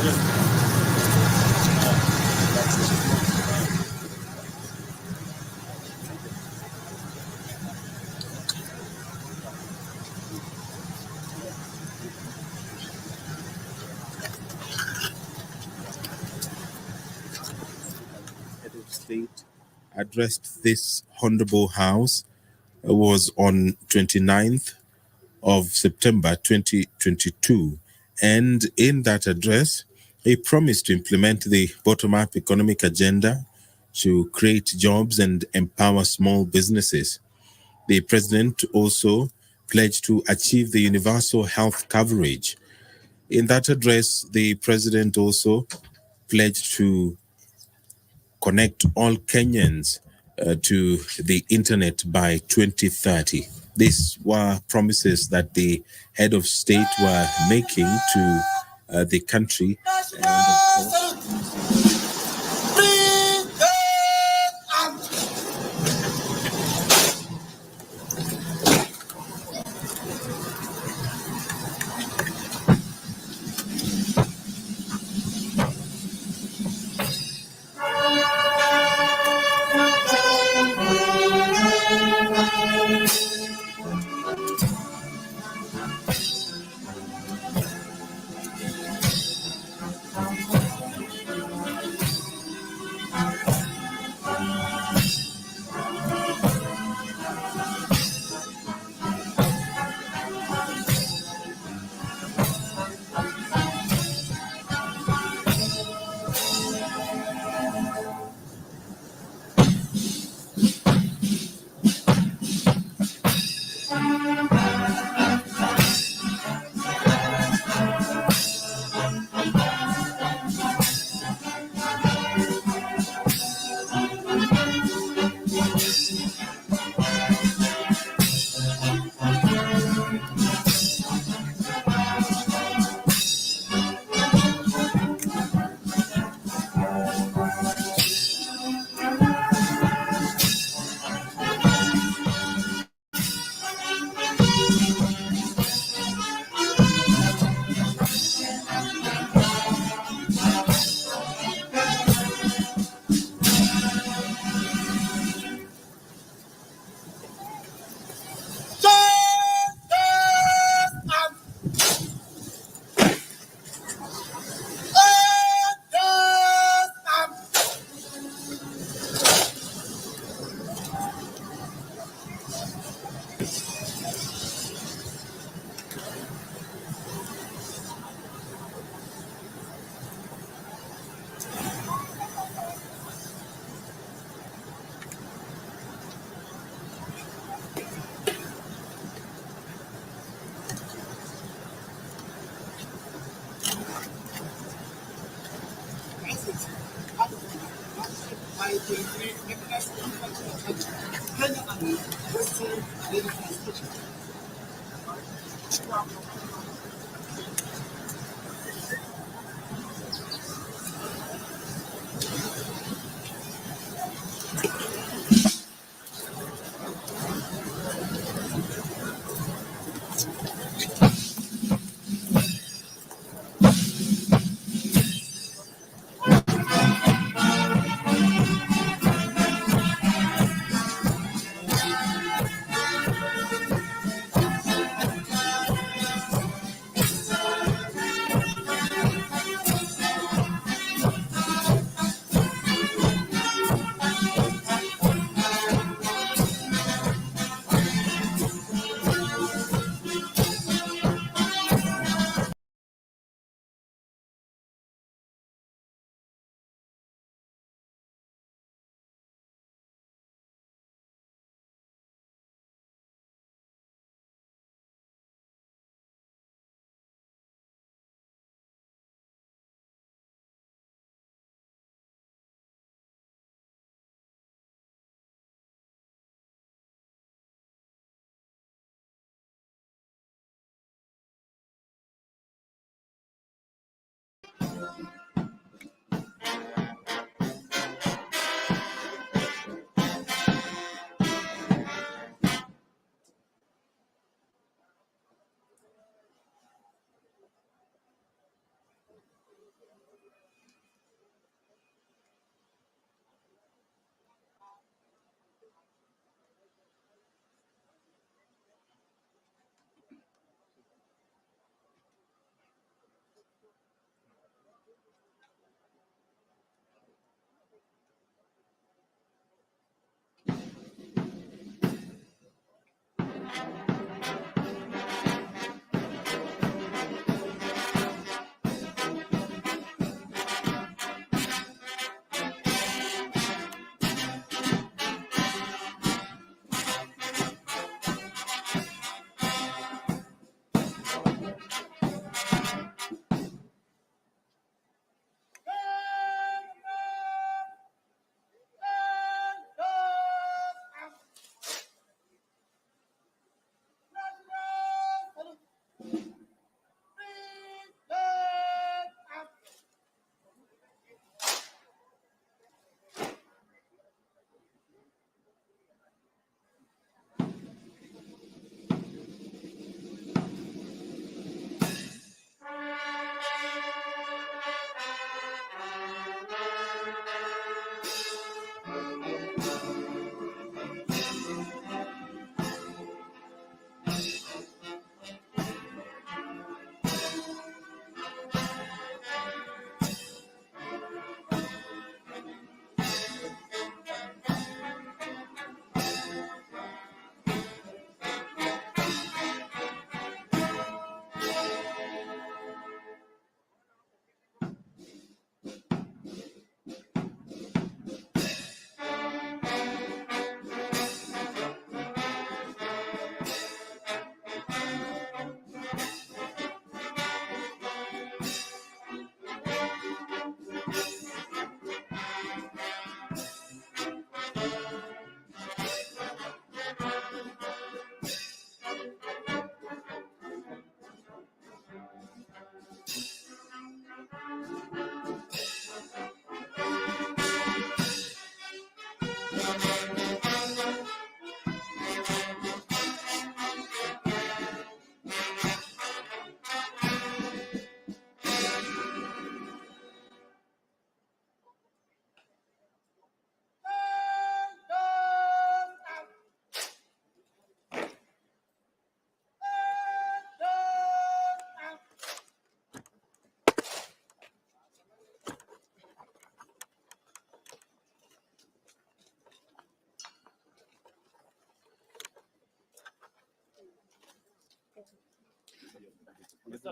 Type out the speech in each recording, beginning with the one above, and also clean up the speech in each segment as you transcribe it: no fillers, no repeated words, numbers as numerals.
Head of State addressed this Honorable House was on 29th of September 2022, and in that address, he promised to implement the bottom-up economic agenda to create jobs and empower small businesses. The president also pledged to achieve the universal health coverage. In that address, the president also pledged to connect all Kenyans to the internet by 2030. These were promises that the head of state were making to the country. And of course,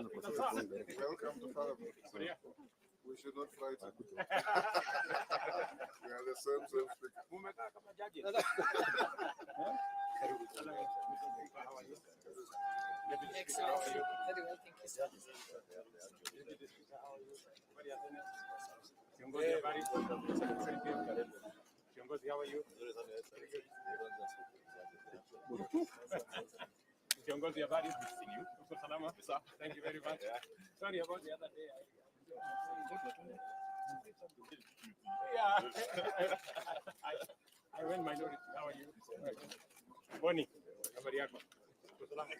Welcome to Parliament. We should not fight. We are the same speaker. Excellent. Very well, thank you, sir. Kiongozi, how are you? Kiongozi, habari? Uko salama? Thank you very much. Sorry about the other day. I went minority. How are you? Boni, habari yako? Uko salama?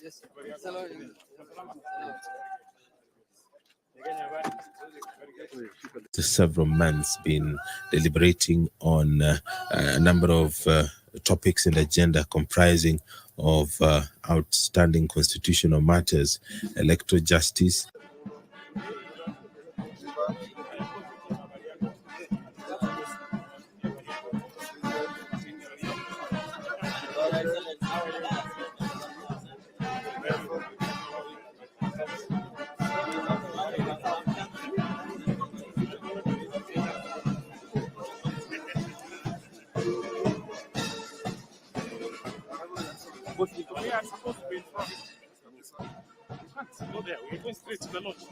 Yes. Habari yako? Hello. Uko salama? Several months been deliberating on a number of topics in the agenda comprising of outstanding constitutional matters, electoral justice, We are supposed to be in front. We can't go there. We're going straight to the lodge.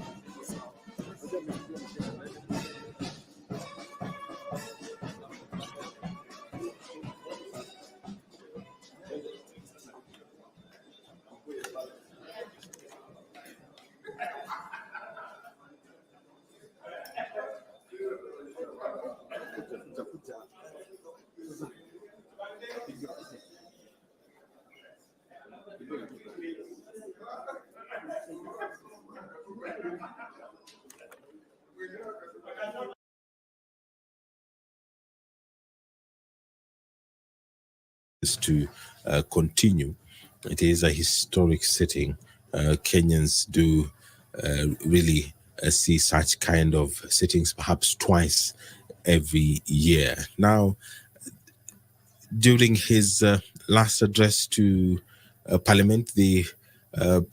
to continue. It is a historic setting. Kenyans do really see such kind of settings perhaps twice every year. Now, during his last address to Parliament, the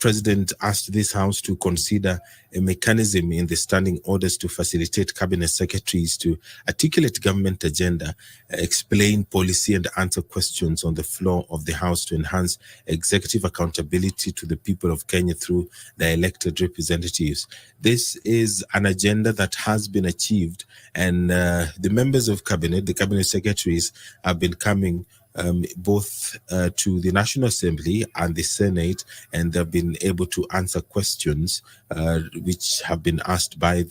President asked this House to consider a mechanism in the standing orders to facilitate cabinet secretaries to articulate government agenda, explain policy and answer questions on the floor of the House to enhance executive accountability to the people of Kenya through their elected representatives. This is an agenda that has been achieved, and the members of cabinet, the cabinet secretaries, have been coming both to the National Assembly and the Senate, and they've been able to answer questions which have been asked by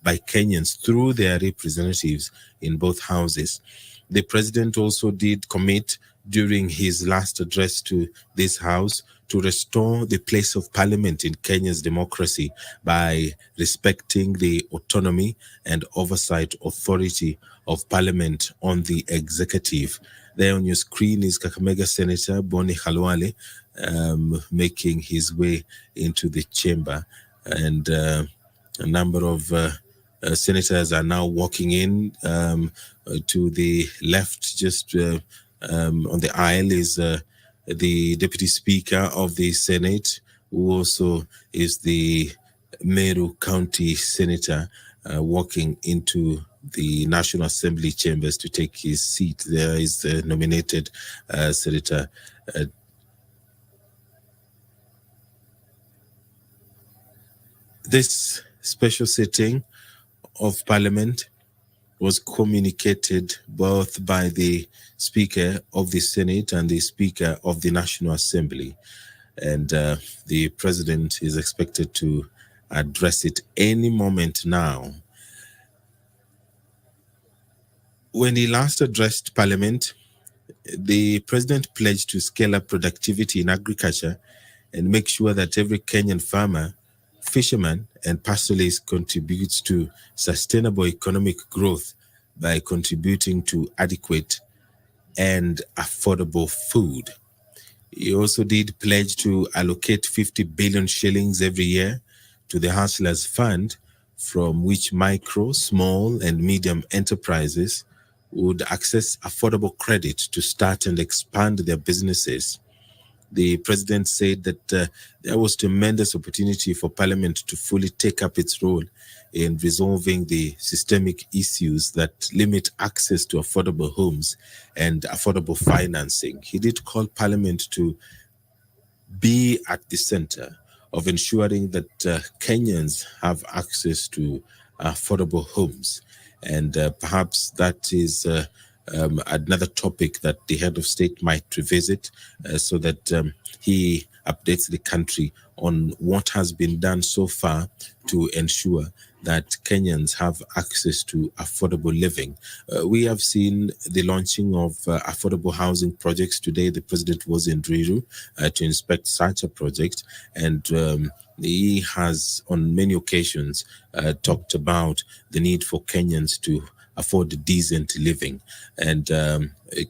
Kenyans through their representatives in both houses. The president also did commit during his last address to this House to restore the place of Parliament in Kenya's democracy by respecting the autonomy and oversight authority of Parliament on the executive. There on your screen is Kakamega Senator Boni Khalwale making his way into the chamber, and a number of senators are now walking in. To the left, just on the aisle, is the Deputy Speaker of the Senate, who also is the Meru County Senator, walking into the National Assembly chambers to take his seat. There is the nominated Senator. This special sitting of Parliament was communicated both by the Speaker of the Senate and the Speaker of the National Assembly, and the President is expected to address it any moment now. When he last addressed Parliament, the President pledged to scale up productivity in agriculture and make sure that every Kenyan farmer, fisherman, and pastoralist contributes to sustainable economic growth by contributing to adequate and affordable food. He also did pledge to allocate 50 billion shillings every year to the Hustlers Fund, from which micro, small, and medium enterprises would access affordable credit to start and expand their businesses. The president said that there was tremendous opportunity for Parliament to fully take up its role in resolving the systemic issues that limit access to affordable homes and affordable financing. He did call Parliament to be at the center of ensuring that Kenyans have access to affordable homes. And perhaps that is another topic that the head of state might revisit so that he updates the country on what has been done so far to ensure that Kenyans have access to affordable living. We have seen the launching of affordable housing projects. Today, the president was in Ruiru to inspect such a project, and he has on many occasions talked about the need for Kenyans to afford decent living, and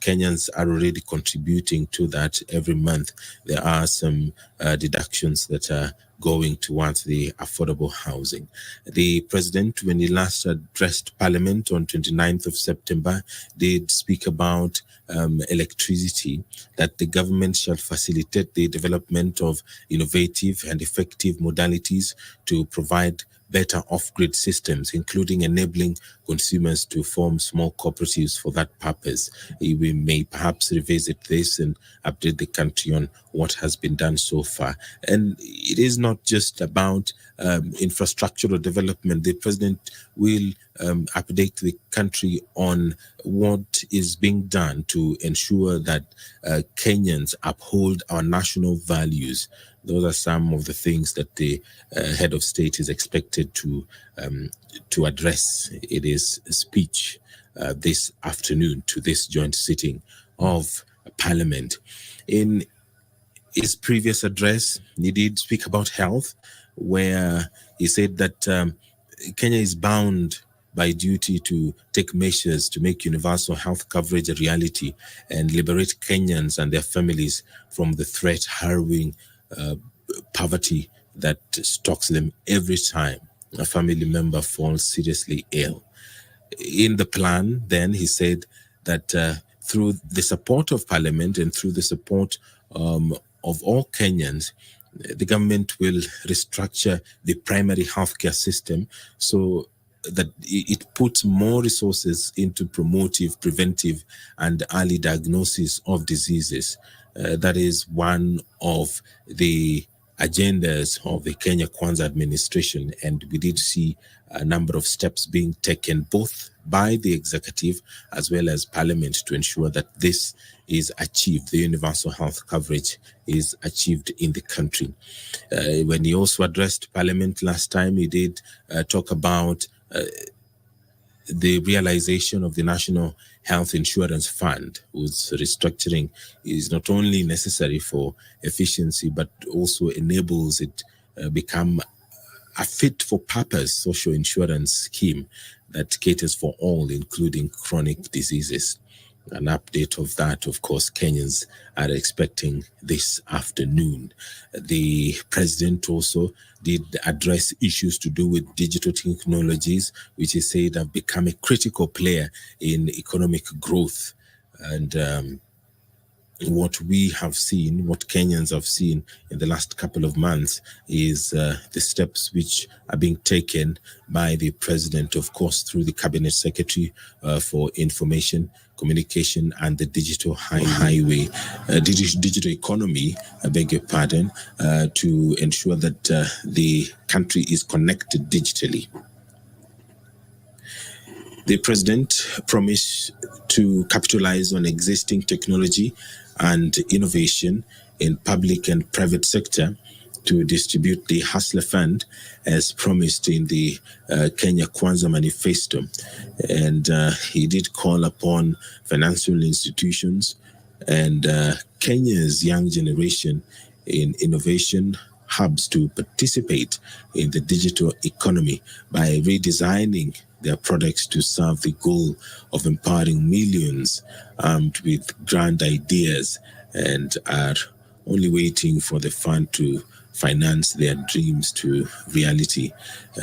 Kenyans are already contributing to that every month. There are some deductions that are going towards the affordable housing. The president, when he last addressed Parliament on 29th of September, did speak about electricity, that the government shall facilitate the development of innovative and effective modalities to provide better off-grid systems, including enabling consumers to form small cooperatives for that purpose. We may perhaps revisit this and update the country on what has been done so far. And it is not just about infrastructural development. The president will update the country on what is being done to ensure that Kenyans uphold our national values. Those are some of the things that the head of state is expected to address in his speech this afternoon to this joint sitting of Parliament. In his previous address, he did speak about health, where he said that Kenya is bound by duty to take measures to make universal health coverage a reality and liberate Kenyans and their families from the threat harrowing poverty that stalks them every time a family member falls seriously ill. In the plan, then, he said that through the support of Parliament and through the support of all Kenyans, the government will restructure the primary healthcare system so that it puts more resources into promotive, preventive, and early diagnosis of diseases. That is one of the agendas of the Kenya Kwanza administration, and we did see a number of steps being taken both by the executive as well as Parliament to ensure that this is achieved, the universal health coverage is achieved in the country. When he also addressed Parliament last time, he did talk about the realization of the National Health Insurance Fund, whose restructuring is not only necessary for efficiency, but also enables it become a fit-for-purpose social insurance scheme that caters for all, including chronic diseases. An update of that, of course, Kenyans are expecting this afternoon. The president also did address issues to do with digital technologies, which he said have become a critical player in economic growth. And what we have seen, what Kenyans have seen in the last couple of months is the steps which are being taken by the president, of course, through the cabinet secretary for information, communication, and the digital highway, digital economy, I beg your pardon, to ensure that the country is connected digitally. The president promised to capitalize on existing technology and innovation in public and private sector to distribute the Hustler Fund as promised in the Kenya Kwanza Manifesto. And he did call upon financial institutions and Kenya's young generation in innovation hubs to participate in the digital economy by redesigning their products to serve the goal of empowering millions armed with grand ideas, and are only waiting for the fund to finance their dreams to reality.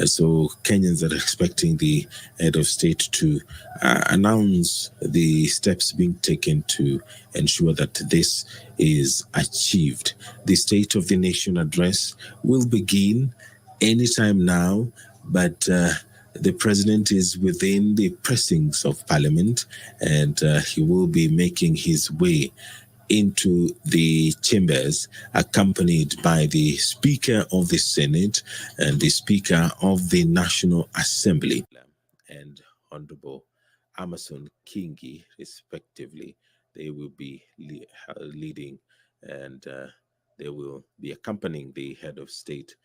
So Kenyans are expecting the head of state to announce the steps being taken to ensure that this is achieved. The State of the Nation address will begin anytime now, but the president is within the precincts of parliament, and he will be making his way into the chambers, accompanied by the Speaker of the Senate and the Speaker of the National Assembly, and Honorable Amason Kingi, respectively. They will be leading, and they will be accompanying the head of state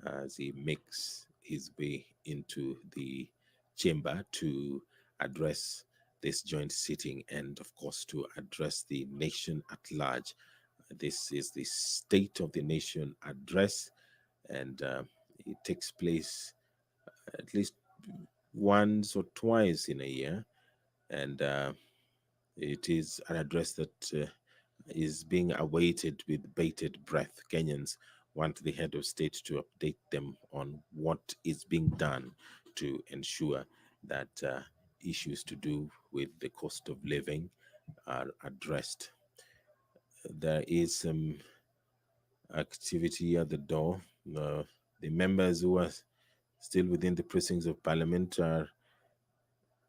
as he makes his way into the chamber to address this joint sitting and, of course, to address the nation at large. This is the State of the Nation address, and it takes place at least once or twice in a year, and it is an address that is being awaited with bated breath. Kenyans want the head of state to update them on what is being done to ensure that issues to do with the cost of living are addressed. There is some activity at the door. The members who are still within the precincts of parliament are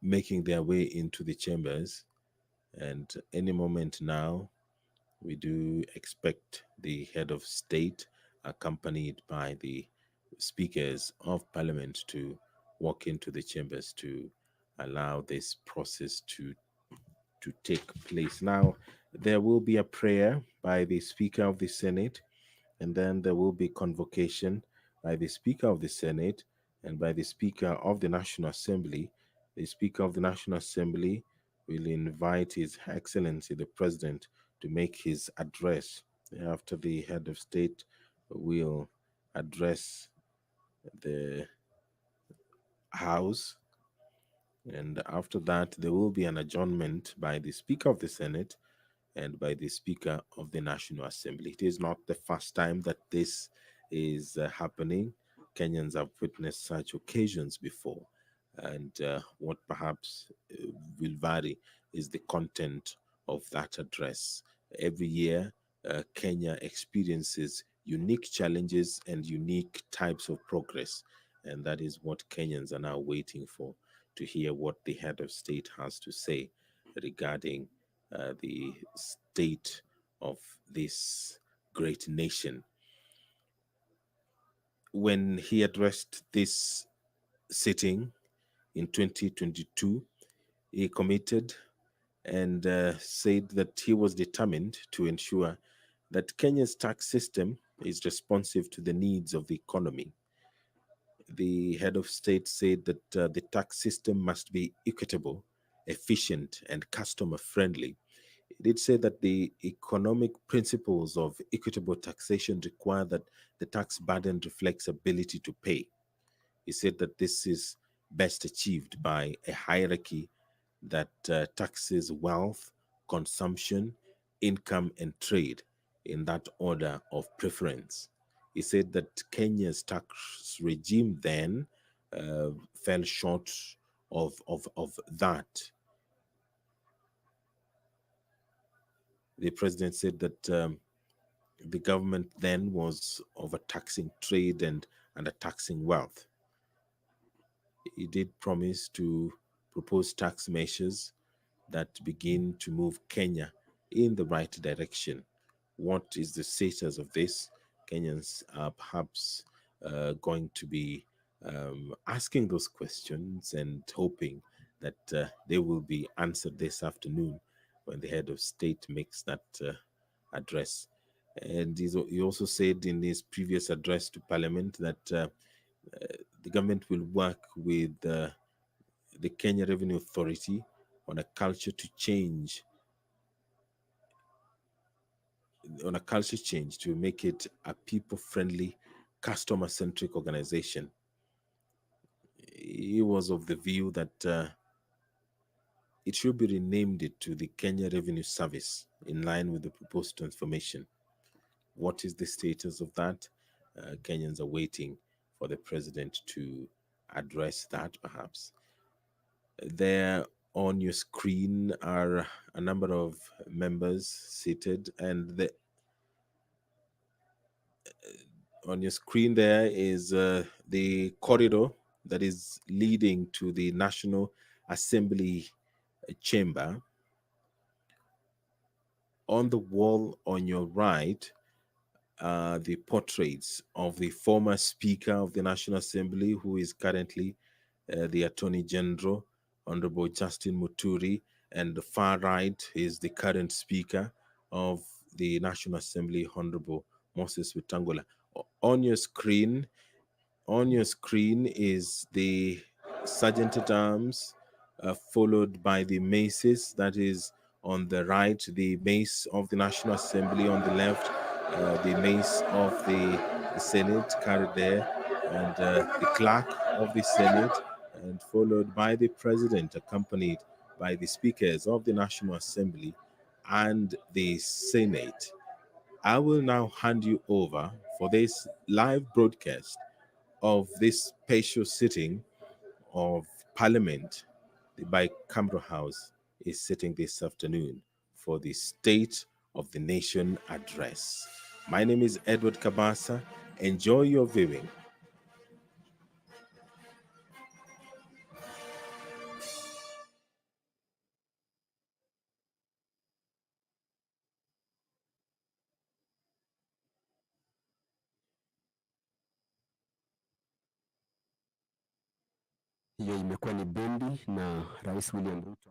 making their way into the chambers, and any moment now we do expect the head of state, accompanied by the speakers of parliament, to walk into the chambers to allow this process to take place. Now, there will be a prayer by the Speaker of the Senate, and then there will be convocation by the Speaker of the Senate and by the Speaker of the National Assembly. The Speaker of the National Assembly will invite His Excellency the President to make his address. After the head of state will address the House, and after that, there will be an adjournment by the Speaker of the Senate and by the Speaker of the National Assembly. It is not the first time that this is happening. Kenyans have witnessed such occasions before, and what perhaps will vary is the content of that address. Every year, Kenya experiences unique challenges and unique types of progress, and that is what Kenyans are now waiting for, to hear what the head of state has to say regarding the state of this great nation. When he addressed this sitting in 2022, he committed and said that he was determined to ensure that Kenya's tax system is responsive to the needs of the economy. The head of state said that the tax system must be equitable, efficient, and customer friendly. He did say that the economic principles of equitable taxation require that the tax burden reflects ability to pay. He said that this is best achieved by a hierarchy that taxes wealth, consumption, income, and trade in that order of preference. He said that Kenya's tax regime then fell short of that. The president said that the government then was overtaxing trade and undertaxing wealth. He did promise to propose tax measures that begin to move Kenya in the right direction. What is the status of this? Kenyans are perhaps going to be asking those questions and hoping that they will be answered this afternoon when the head of state makes that address. And he also said in his previous address to Parliament that the government will work with the Kenya Revenue Authority on a culture change to make it a people-friendly, customer-centric organization. He was of the view that it should be renamed to the Kenya Revenue Service in line with the proposed transformation. What is the status of that? Kenyans are waiting for the president to address that, perhaps. There on your screen are a number of members seated, and on your screen there is the corridor that is leading to the National Assembly chamber. On the wall on your right are the portraits of the former Speaker of the National Assembly, who is currently the Attorney General, Honorable Justin Muturi, and the far right is the current Speaker of the National Assembly, Honorable Moses Wetangula. On your screen is the Sergeant at Arms, followed by the maces. That is on the right, the mace of the National Assembly; on the left, the mace of the Senate carried there, and the clerk of the Senate, and followed by the president, accompanied by the speakers of the National Assembly and the Senate. I will now hand you over for this live broadcast of this special sitting of Parliament. The bicameral House is sitting this afternoon for the State of the Nation address. My name is Edward Kabasa. Enjoy your viewing. Hiyo imekuwa ni bendi na Rais William Ruto.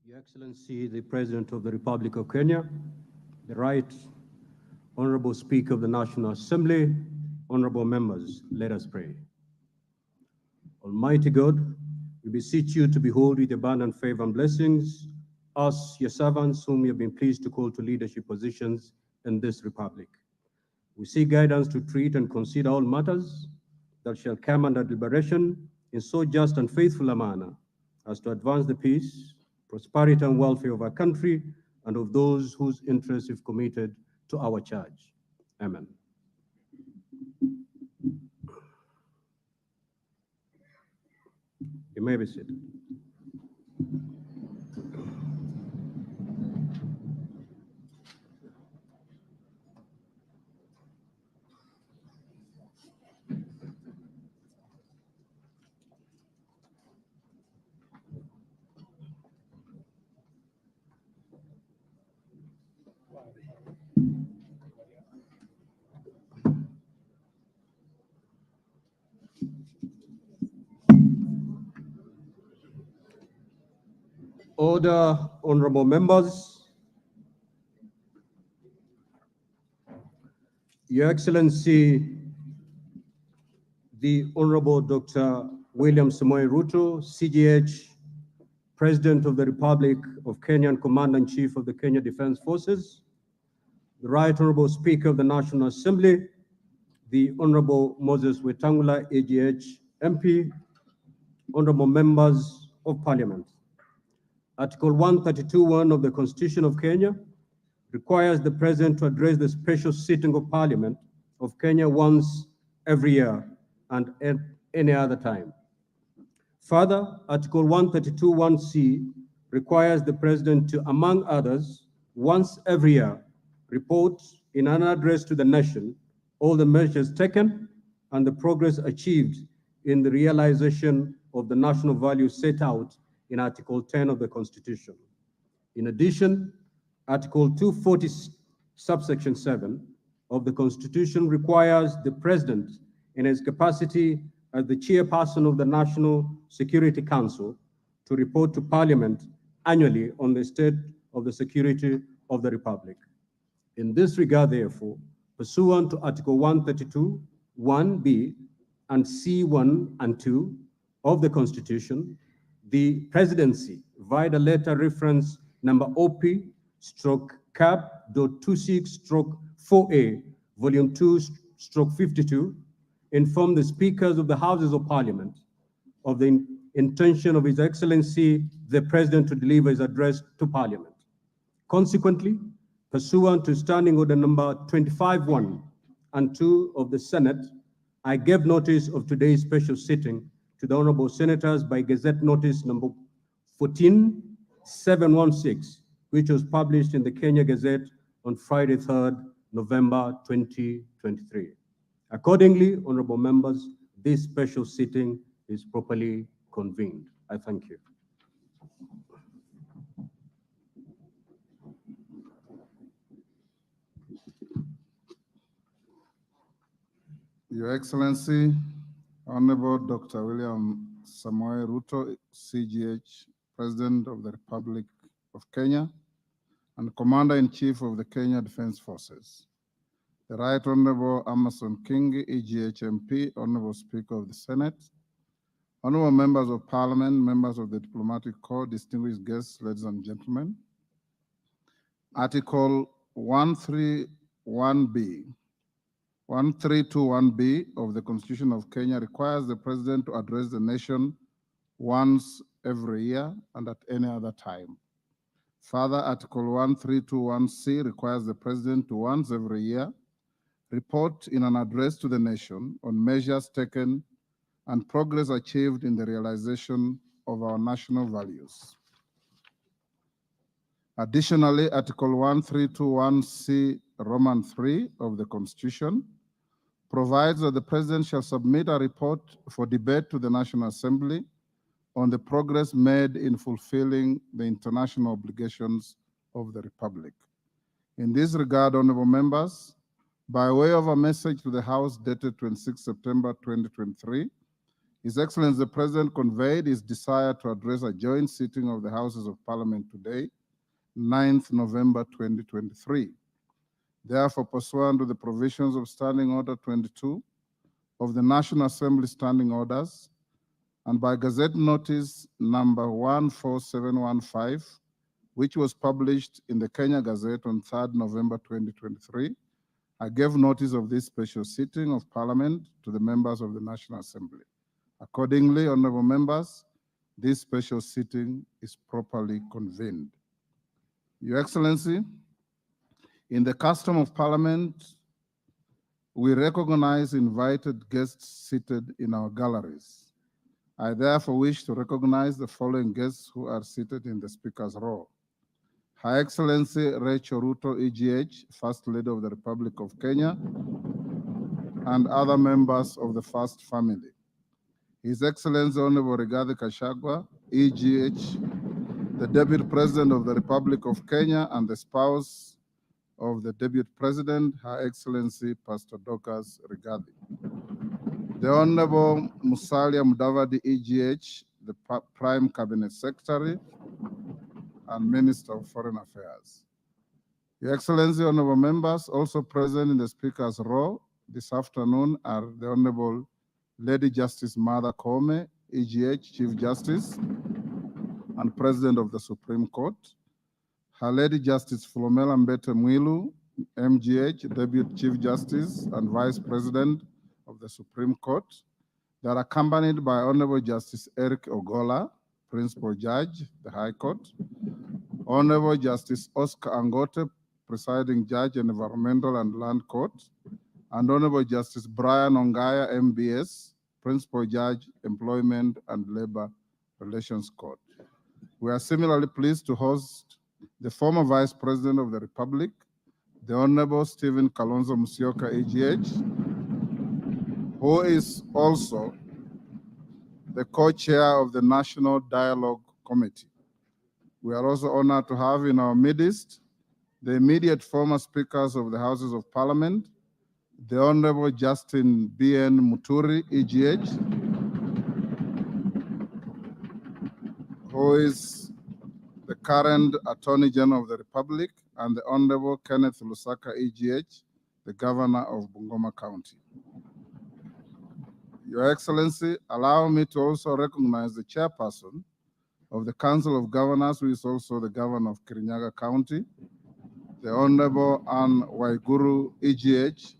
Your Excellency, the President of the Republic of Kenya, the Right Honorable Speaker of the National Assembly, honorable members, let us pray. Almighty God, we beseech you to behold with abundant favor and blessings us, your servants, whom you have been pleased to call to leadership positions in this republic. We seek guidance to treat and consider all matters that shall come under deliberation in so just and faithful a manner as to advance the peace, prosperity, and welfare of our country and of those whose interests we've committed to our charge. Amen. You may be seated. Order, honorable members. Your Excellency, the Honorable Dr. William Samoei Ruto, CGH, President of the Republic of Kenya and Commander-in-Chief of the Kenya Defense Forces, the Right Honorable Speaker of the National Assembly, the Honorable Moses Wetangula, AGH MP, honorable members of Parliament. Article 132(1) of the Constitution of Kenya requires the President to address the special sitting of Parliament of Kenya once every year and at any other time. Further, Article 132(1)(c) requires the President to, among others, once every year, report in an address to the nation all the measures taken and the progress achieved in the realization of the national values set out in Article 10 of the Constitution. In addition, Article 240, subsection 7 of the Constitution requires the President, in his capacity as the chairperson of the National Security Council, to report to Parliament annually on the state of the security of the Republic. In this regard, therefore, pursuant to Article 132, 1B, and C1 and 2 of the Constitution, the Presidency, via the letter reference number OP/CAB.26/4A, Volume 2/52, informed the Speakers of the Houses of Parliament of the intention of His Excellency, the President, to deliver his address to Parliament. Consequently, pursuant to Standing Order number 25(1) and 2 of the Senate, I gave notice of today's special sitting to the honorable senators by Gazette Notice number 14/716, which was published in the Kenya Gazette on Friday, 3rd November 2023. Accordingly, honorable members, this special sitting is properly convened. I thank you. Your Excellency, Honorable Dr. William Samoei Ruto, CGH, President of the Republic of Kenya and Commander-in-Chief of the Kenya Defense Forces. The Right Honorable Amason Kingi, EGH MP, Honorable Speaker of the Senate, Honorable Members of Parliament, members of the Diplomatic Corps, distinguished guests, ladies and gentlemen. Article 1321B of the Constitution of Kenya requires the President to address the nation once every year and at any other time. Further, Article 1321C requires the President to once every year report in an address to the nation on measures taken and progress achieved in the realization of our national values. Additionally, Article 1321C Roman 3 of the Constitution provides that the President shall submit a report for debate to the National Assembly on the progress made in fulfilling the international obligations of the Republic. In this regard, honorable members, by way of a message to the House dated 26 September 2023, His Excellency the President conveyed his desire to address a joint sitting of the Houses of Parliament today, 9th November 2023. Therefore, pursuant to the provisions of Standing Order 22 of the National Assembly Standing Orders, and by Gazette Notice number 14715, which was published in the Kenya Gazette on 3rd November 2023, I gave notice of this special sitting of Parliament to the members of the National Assembly. Accordingly, honorable members, this special sitting is properly convened. Your Excellency, in the custom of Parliament, we recognize invited guests seated in our galleries. I therefore wish to recognize the following guests who are seated in the Speaker's row. Her Excellency Rachel Ruto, EGH, First Lady of the Republic of Kenya, and other members of the First Family. His Excellency Honorable Rigathi Gachagua, EGH, the Deputy President of the Republic of Kenya and the spouse of the Deputy President, Her Excellency Pastor Dorcas Rigathi. The Honorable Musalia Mudavadi, EGH, the Prime Cabinet Secretary. and Minister of Foreign Affairs. Your Excellency, honorable members, also present in the Speaker's row this afternoon are the Honorable Lady Justice Martha Koome, EGH Chief Justice and President of the Supreme Court, Her Lady Justice Philomena Mbete Mwilu, MGH, Deputy Chief Justice and Vice President of the Supreme Court. They are accompanied by Honorable Justice Eric Ogola, Principal Judge, the High Court, Honorable Justice Oscar Angote, Presiding Judge in Environmental and Land Court, and Honorable Justice Brian Ongaya, MBS, Principal Judge, Employment and Labor Relations Court. We are similarly pleased to host the former Vice President of the Republic, the Honorable Stephen Kalonzo Musyoka, AGH, who is also the co-chair of the National Dialogue Committee. We are also honored to have in our midst the immediate former speakers of the Houses of Parliament, the Honorable Justin B.N. Muturi, EGH, who is the current Attorney General of the Republic, and the Honorable Kenneth Lusaka, EGH, the Governor of Bungoma County. Your Excellency, allow me to also recognize the chairperson of the Council of Governors, who is also the Governor of Kirinyaga County, the Honorable Anne Waiguru, EGH,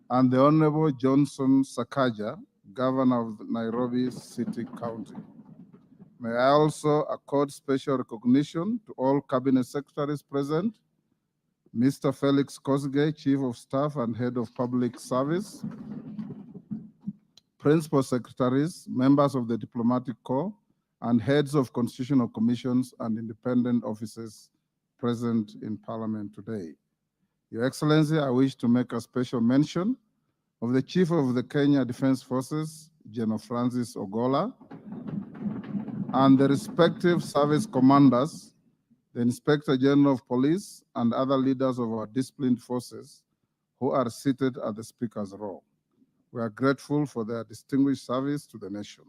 and the Honorable Johnson Sakaja, Governor of Nairobi City County. May I also accord special recognition to all Cabinet Secretaries present, Mr. Felix Kosgei, Chief of Staff and Head of Public Service, Principal Secretaries, members of the Diplomatic Corps, and heads of constitutional commissions and independent offices present in Parliament today. Your Excellency, I wish to make a special mention of the Chief of the Kenya Defense Forces, General Francis Ogola, and the respective service commanders, the Inspector General of Police, and other leaders of our disciplined forces who are seated at the Speaker's row. We are grateful for their distinguished service to the nation.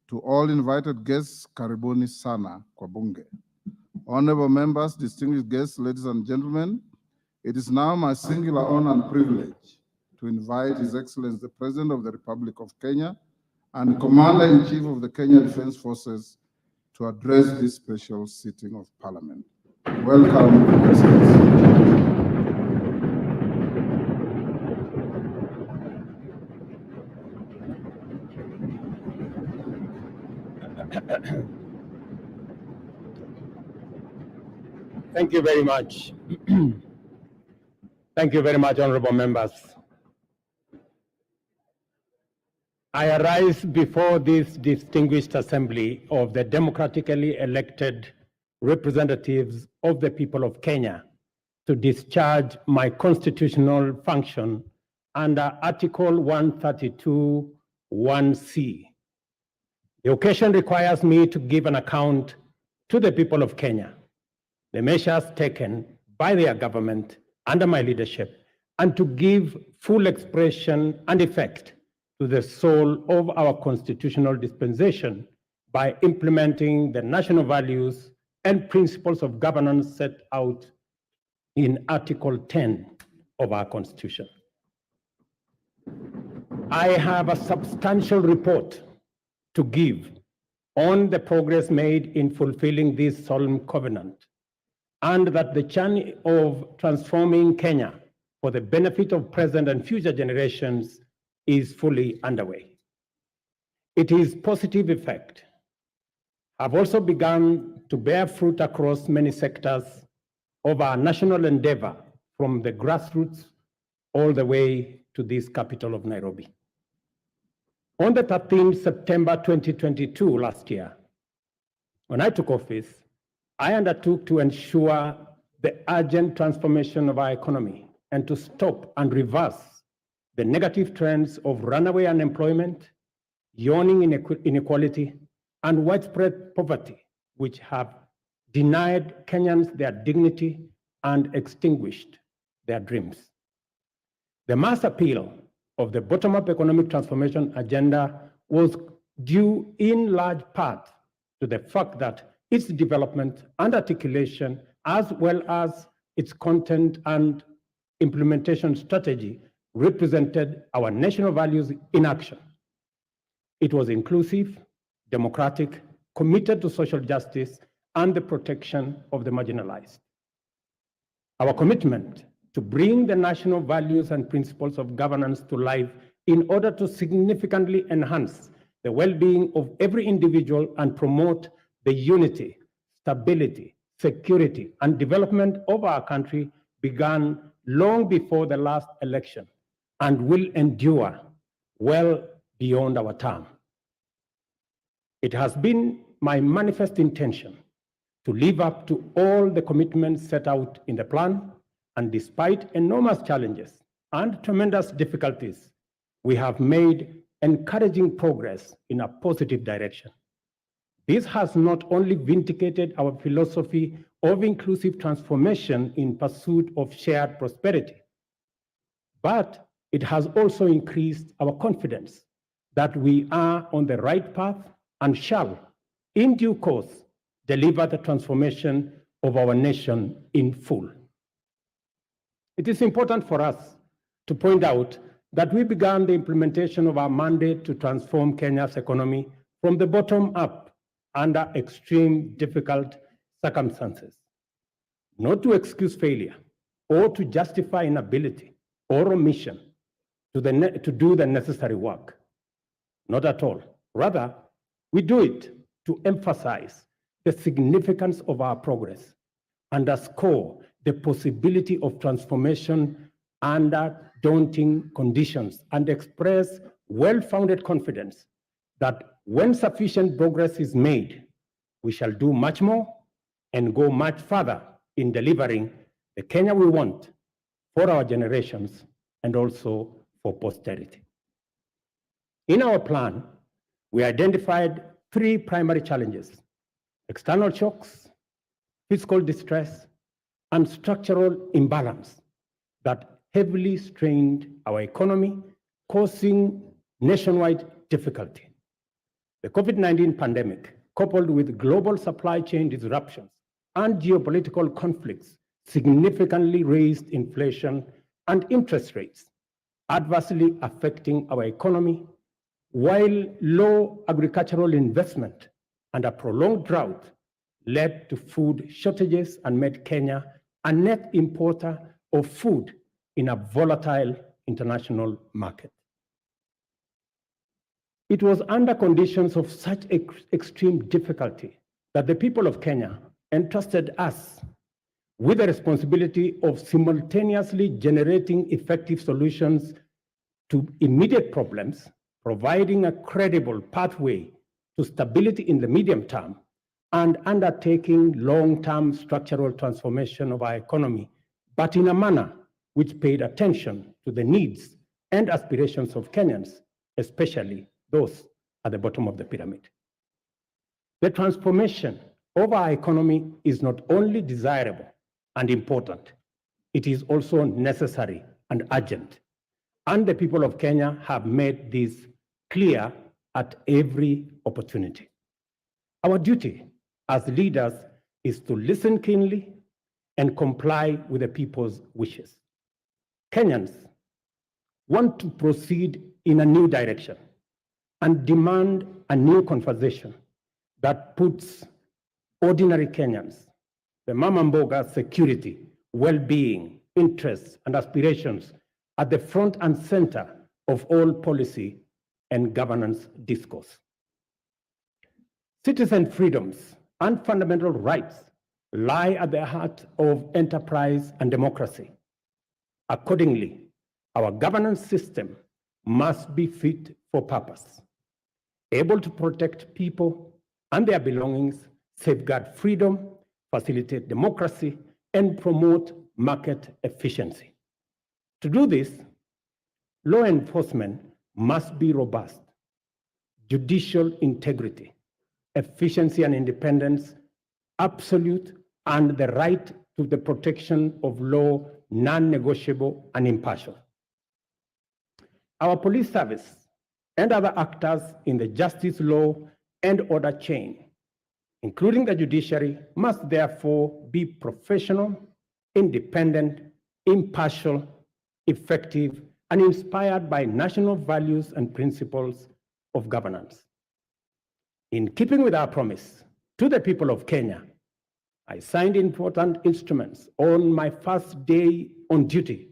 To all invited guests, karibuni sana kwa bunge. Honorable members, distinguished guests, ladies and gentlemen, it is now my singular honor and privilege to invite His Excellency the President of the Republic of Kenya and Commander-in-Chief of the Kenya Defense Forces to address this special sitting of Parliament. Welcome, Your Excellency. Thank you very much. Thank you very much, honorable members. I arise before this distinguished assembly of the democratically elected representatives of the people of Kenya to discharge my constitutional function under Article 132(1)(c). The occasion requires me to give an account to the people of Kenya, the measures taken by their government under my leadership, and to give full expression and effect to the soul of our constitutional dispensation by implementing the national values and principles of governance set out in Article 10 of our Constitution. I have a substantial report to give on the progress made in fulfilling this solemn covenant, and that the journey of transforming Kenya for the benefit of present and future generations is fully underway. Its positive effect have also begun to bear fruit across many sectors of our national endeavor, from the grassroots all the way to this capital of Nairobi. On the 13th September 2022, last year, when I took office, I undertook to ensure the urgent transformation of our economy and to stop and reverse the negative trends of runaway unemployment, yawning inequality, and widespread poverty, which have denied Kenyans their dignity and extinguished their dreams. The mass appeal of the bottom-up economic transformation agenda was due in large part to the fact that its development and articulation, as well as its content and implementation strategy, represented our national values in action. It was inclusive, democratic, committed to social justice and the protection of the marginalized. Our commitment to bring the national values and principles of governance to life in order to significantly enhance the well-being of every individual and promote the unity, stability, security, and development of our country began long before the last election and will endure well beyond our term. It has been my manifest intention to live up to all the commitments set out in the plan, and despite enormous challenges and tremendous difficulties, we have made encouraging progress in a positive direction. This has not only vindicated our philosophy of inclusive transformation in pursuit of shared prosperity, but it has also increased our confidence that we are on the right path and shall, in due course, deliver the transformation of our nation in full. It is important for us to point out that we began the implementation of our mandate to transform Kenya's economy from the bottom up under extreme difficult circumstances, not to excuse failure or to justify inability or omission to do the necessary work. Not at all. Rather, we do it to emphasize the significance of our progress, underscore the possibility of transformation under daunting conditions, and express well-founded confidence that when sufficient progress is made, we shall do much more and go much further in delivering the Kenya we want for our generations and also for posterity. In our plan, we identified 3 primary challenges: external shocks, fiscal distress, and structural imbalance that heavily strained our economy, causing nationwide difficulty. The COVID-19 pandemic, coupled with global supply chain disruptions and geopolitical conflicts, significantly raised inflation and interest rates, adversely affecting our economy, while low agricultural investment and a prolonged drought led to food shortages and made Kenya a net importer of food in a volatile international market. It was under conditions of such extreme difficulty that the people of Kenya entrusted us with the responsibility of simultaneously generating effective solutions to immediate problems, providing a credible pathway to stability in the medium term, and undertaking long-term structural transformation of our economy, but in a manner which paid attention to the needs and aspirations of Kenyans, especially those at the bottom of the pyramid. The transformation of our economy is not only desirable and important, it is also necessary and urgent. And the people of Kenya have made this clear at every opportunity. Our duty as leaders is to listen keenly and comply with the people's wishes. Kenyans want to proceed in a new direction and demand a new conversation that puts ordinary Kenyans, the mama mboga, security, well-being, interests, and aspirations at the front and center of all policy and governance discourse. Citizen freedoms and fundamental rights lie at the heart of enterprise and democracy. Accordingly, our governance system must be fit for purpose, able to protect people and their belongings, safeguard freedom, facilitate democracy, and promote market efficiency. To do this, law enforcement must be robust, judicial integrity, efficiency and independence, absolute, and the right to the protection of law non-negotiable and impartial. Our police service and other actors in the justice, law, and order chain including the judiciary, must therefore be professional, independent, impartial, effective, and inspired by national values and principles of governance. In keeping with our promise to the people of Kenya, I signed important instruments on my first day on duty.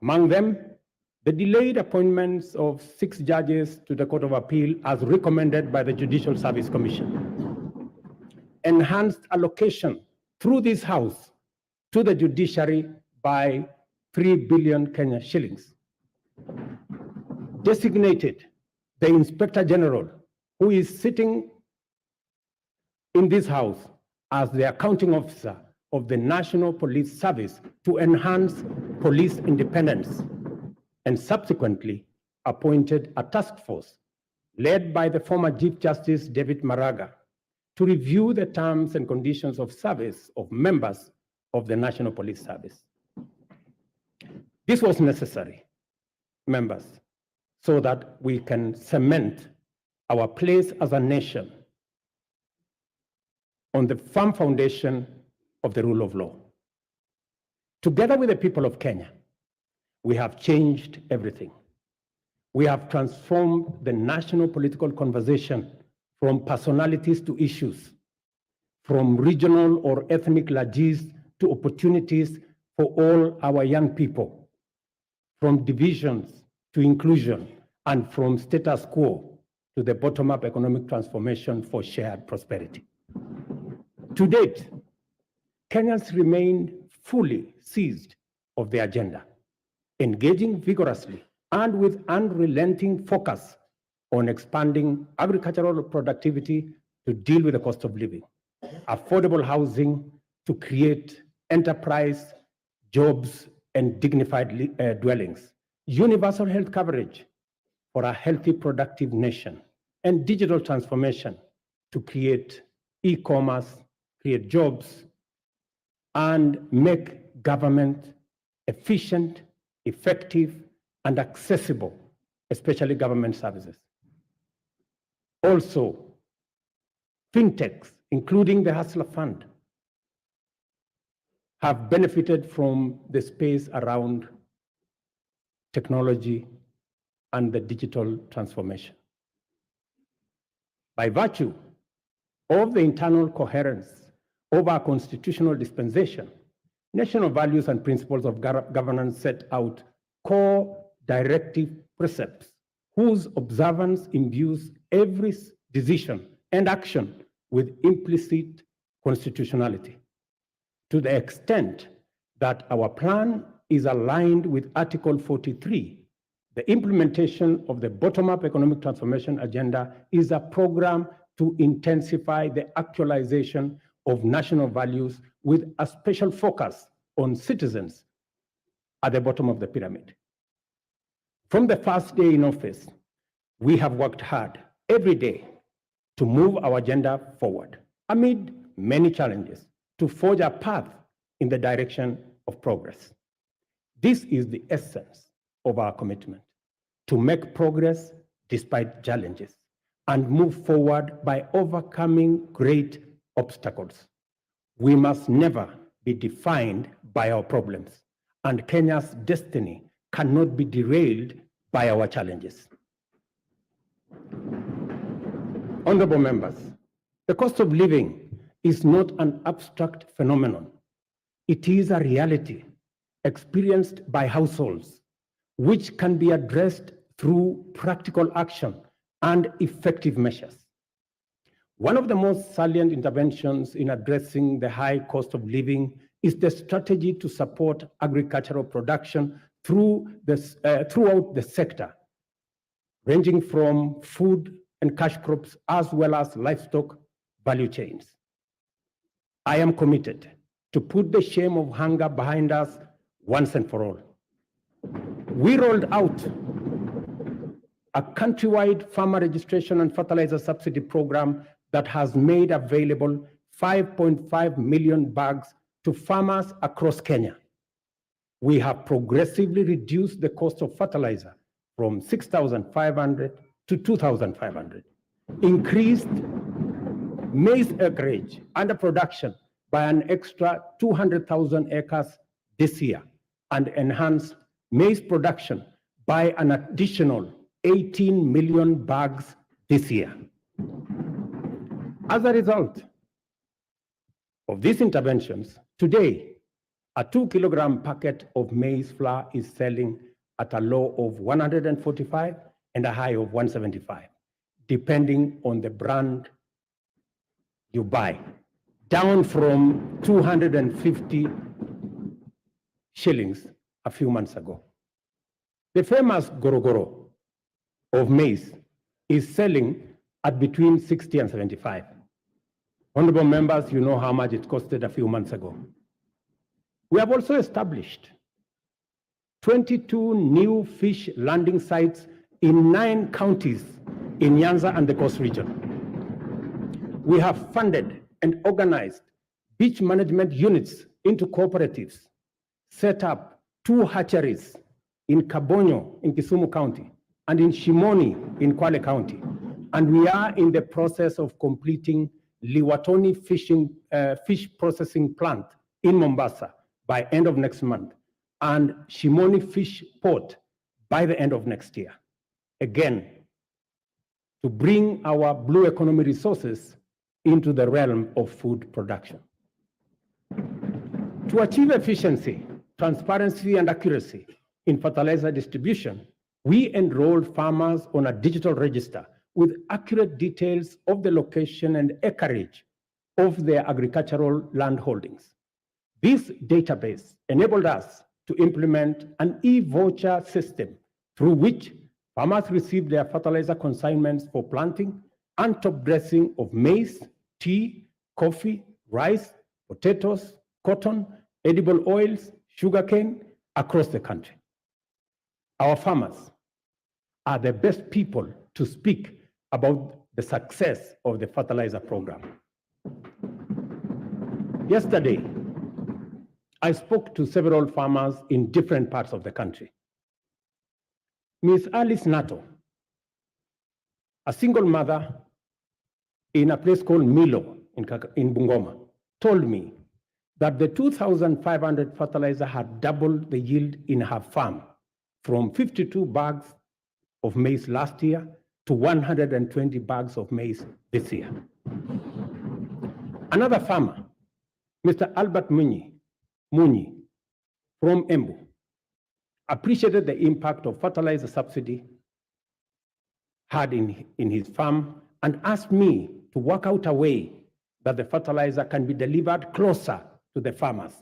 Among them, the delayed appointments of 6 judges to the Court of Appeal as recommended by the Judicial Service Commission. Enhanced allocation through this House to the judiciary by 3 billion Kenya shillings. Designated the Inspector General, who is sitting in this House as the accounting officer of the National Police Service to enhance police independence, and subsequently appointed a task force led by the former Chief Justice David Maraga to review the terms and conditions of service of members of the National Police Service. This was necessary, members, so that we can cement our place as a nation on the firm foundation of the rule of law. Together with the people of Kenya, we have changed everything. We have transformed the national political conversation from personalities to issues, from regional or ethnic largesse to opportunities for all our young people, from divisions to inclusion, and from status quo to the bottom-up economic transformation for shared prosperity. To date, Kenyans remained fully seized of the agenda, engaging vigorously and with unrelenting focus on expanding agricultural productivity to deal with the cost of living, affordable housing to create enterprise, jobs, and dignified dwellings, universal health coverage for a healthy, productive nation, and digital transformation to create e-commerce, create jobs, and make government efficient, effective, and accessible, especially government services. Also, fintechs, including the Hustler Fund, have benefited from the space around technology and the digital transformation. By virtue of the internal coherence of our constitutional dispensation, national values and principles of governance set out core directive precepts whose observance imbues every decision and action with implicit constitutionality. To the extent that our plan is aligned with Article 43, the implementation of the bottom-up economic transformation agenda is a program to intensify the actualization of national values with a special focus on citizens at the bottom of the pyramid. From the first day in office, we have worked hard every day to move our agenda forward amid many challenges to forge a path in the direction of progress. This is the essence of our commitment, to make progress despite challenges and move forward by overcoming great obstacles. We must never be defined by our problems, and Kenya's destiny cannot be derailed by our challenges. Honorable members, the cost of living is not an abstract phenomenon. It is a reality experienced by households, which can be addressed through practical action and effective measures. One of the most salient interventions in addressing the high cost of living is the strategy to support agricultural production throughout the sector, ranging from food and cash crops as well as livestock value chains. I am committed to put the shame of hunger behind us once and for all. We rolled out a countrywide farmer registration and fertilizer subsidy program that has made available 5.5 million bags to farmers across Kenya. We have progressively reduced the cost of fertilizer from 6,500 to 2,500, increased maize acreage under production by an extra 200,000 acres this year and enhance maize production by an additional 18 million bags this year. As a result of these interventions, today, a 2-kilogram packet of maize flour is selling at a low of 145 and a high of 175, depending on the brand you buy, down from 250 shillings a few months ago. The famous Gorogoro of maize is selling at between 60 and 75. Honorable members, you know how much it costed a few months ago. We have also established 22 new fish landing sites in 9 counties in Nyanza and the Coast region. We have funded and organized beach management units into cooperatives, set up 2 hatcheries in Kabonyo in Kisumu County and in Shimoni in Kwale County. And we are in the process of completing Liwatoni fish processing plant in Mombasa by end of next month and Shimoni Fish Port by the end of next year. Again, to bring our blue economy resources into the realm of food production. To achieve efficiency, transparency, and accuracy in fertilizer distribution, we enroll farmers on a digital register with accurate details of the location and acreage of their agricultural land holdings. This database enabled us to implement an e-voucher system through which farmers receive their fertilizer consignments for planting and top dressing of maize, tea, coffee, rice, potatoes, cotton, edible oils, sugarcane across the country. Our farmers are the best people to speak about the success of the fertilizer program. Yesterday, I spoke to several farmers in different parts of the country. Ms. Alice Nato, a single mother in a place called Milo in Bungoma, told me that the 2,500 fertilizer had doubled the yield in her farm from 52 bags of maize last year to 120 bags of maize this year. Another farmer, Mr. Albert Munyi from Embu, appreciated the impact of fertilizer subsidy had in his farm and asked me to work out a way that the fertilizer can be delivered closer to the farmers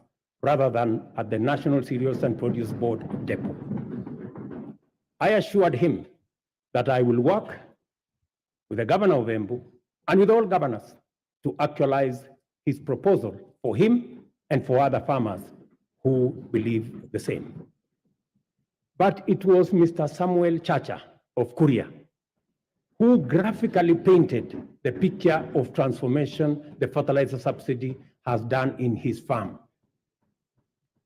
rather than at the National Cereals and Produce Board depot. I assured him that I will work with the governor of Embu and with all governors to actualize his proposal for him and for other farmers who believe the same. But it was Mr. Samuel Chacha of Kuria who graphically painted the picture of transformation the fertilizer subsidy has done in his farm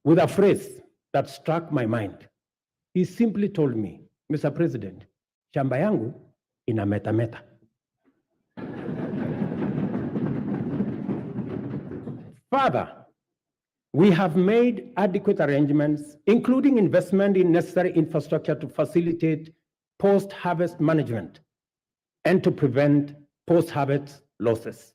with a phrase that struck my mind. He simply told me, Mr. President, shamba yangu ina meta meta. Further, we have made adequate arrangements, including investment in necessary infrastructure to facilitate post-harvest management and to prevent post-harvest losses.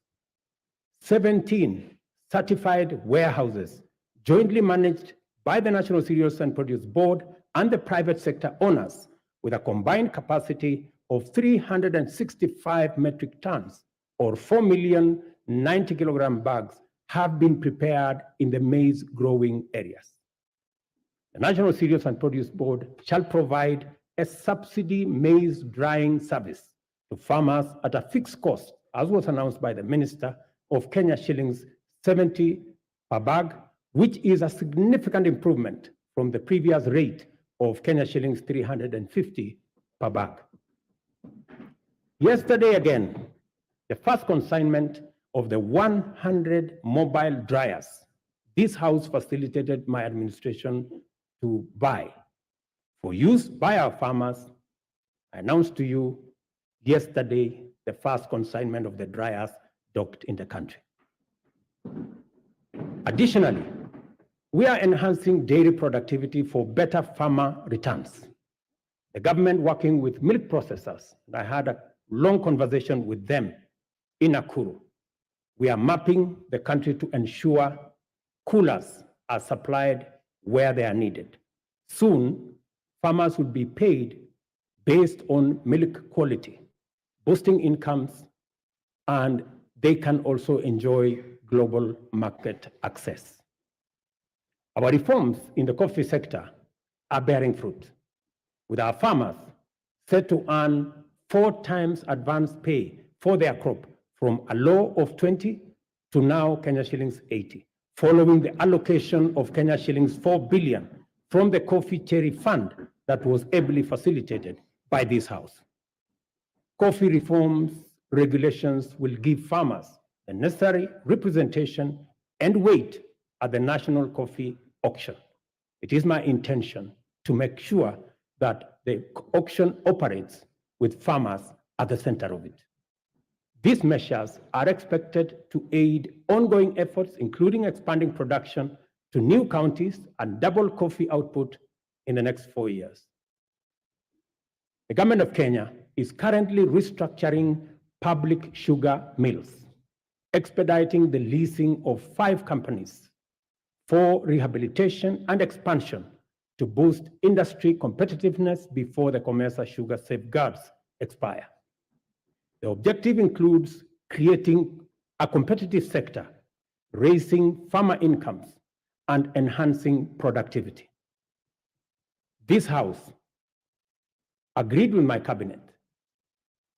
17 certified warehouses jointly managed by the National Cereals and Produce Board and the private sector owners with a combined capacity of 365 metric tons or 4,090,000 kilogram bags have been prepared in the maize growing areas. The National Cereals and Produce Board shall provide a subsidy maize drying service to farmers at a fixed cost, as was announced by the Minister, of Kenya shillings 70 per bag, which is a significant improvement from the previous rate of Kenya shillings 350 per bag. Yesterday again, the first consignment of the 100 mobile dryers this House facilitated my administration to buy for use by our farmers. I announced to you yesterday the first consignment of the dryers docked in the country. Additionally, we are enhancing dairy productivity for better farmer returns. The government, working with milk processors, I had a long conversation with them in Nakuru. We are mapping the country to ensure coolers are supplied where they are needed. Soon, farmers will be paid based on milk quality, boosting incomes, and they can also enjoy global market access. Our reforms in the coffee sector are bearing fruit, with our farmers set to earn 4 times advance pay for their crop, from a low of 20 to now Kenya shillings 80, following the allocation of Kenya shillings 4 billion from the Coffee Cherry Fund that was ably facilitated by this House. Coffee reforms regulations will give farmers the necessary representation and weight at the national coffee auction. It is my intention to make sure that the auction operates with farmers at the center of it. These measures are expected to aid ongoing efforts, including expanding production to new counties and double coffee output in the next 4 years. The government of Kenya is currently restructuring public sugar mills, expediting the leasing of 5 companies for rehabilitation and expansion to boost industry competitiveness before the COMESA sugar safeguards expire. The objective includes creating a competitive sector, raising farmer incomes, and enhancing productivity. This House agreed with my cabinet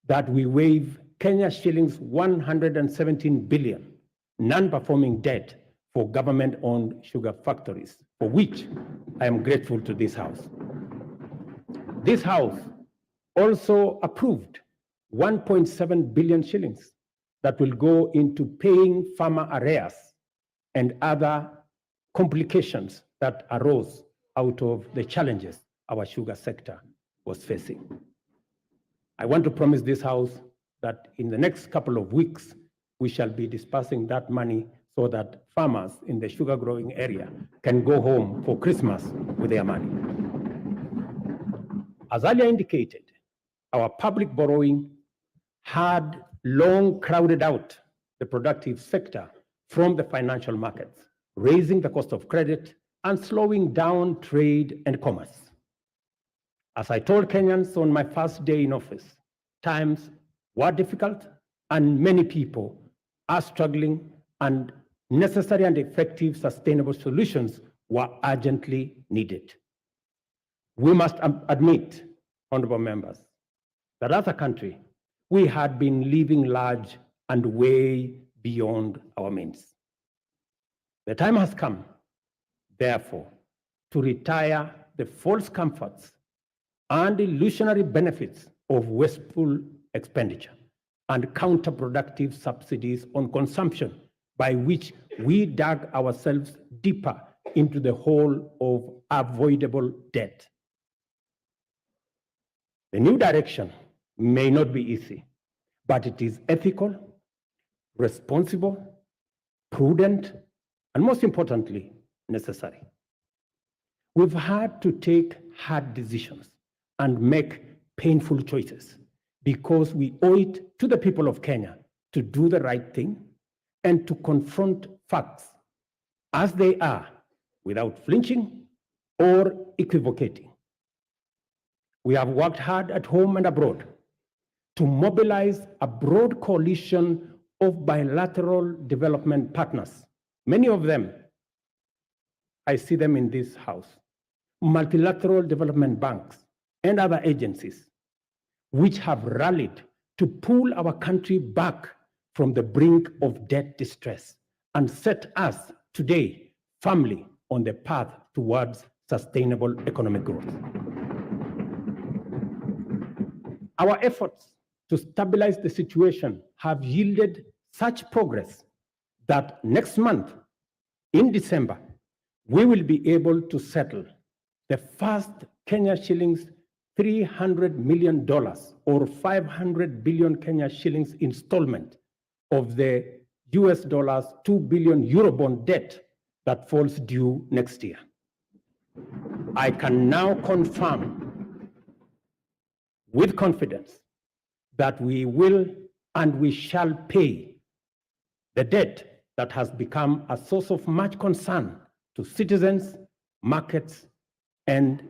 that we waive Kenya shillings 117 billion non-performing debt for government-owned sugar factories, for which I am grateful to this House. This House also approved 1.7 billion shillings that will go into paying farmer arrears and other complications that arose out of the challenges our sugar sector was facing. I want to promise this House that in the next couple of weeks, we shall be dispersing that money so that farmers in the sugar growing area can go home for Christmas with their money. As earlier indicated, our public borrowing had long crowded out the productive sector from the financial markets, raising the cost of credit and slowing down trade and commerce. As I told Kenyans on my first day in office, times were difficult and many people are struggling, and necessary and effective sustainable solutions were urgently needed. We must admit, honorable members, that as a country, we had been living large and way beyond our means. The time has come, therefore, to retire the false comforts and illusionary benefits of wasteful expenditure and counterproductive subsidies on consumption, by which we dug ourselves deeper into the hole of avoidable debt. The new direction may not be easy, but it is ethical, responsible, prudent, and most importantly, necessary. We've had to take hard decisions and make painful choices because we owe it to the people of Kenya to do the right thing and to confront facts as they are without flinching or equivocating. We have worked hard at home and abroad to mobilize a broad coalition of bilateral development partners. Many of them, I see them in this House, multilateral development banks and other agencies, which have rallied to pull our country back from the brink of debt distress and set us today firmly on the path towards sustainable economic growth. Our efforts to stabilize the situation have yielded such progress that next month, in December, we will be able to settle the first Kenya shillings $300 million or 500 billion Kenya shillings installment of the US dollars 2 billion Eurobond debt that falls due next year. I can now confirm with confidence that we will and we shall pay the debt that has become a source of much concern to citizens, markets, and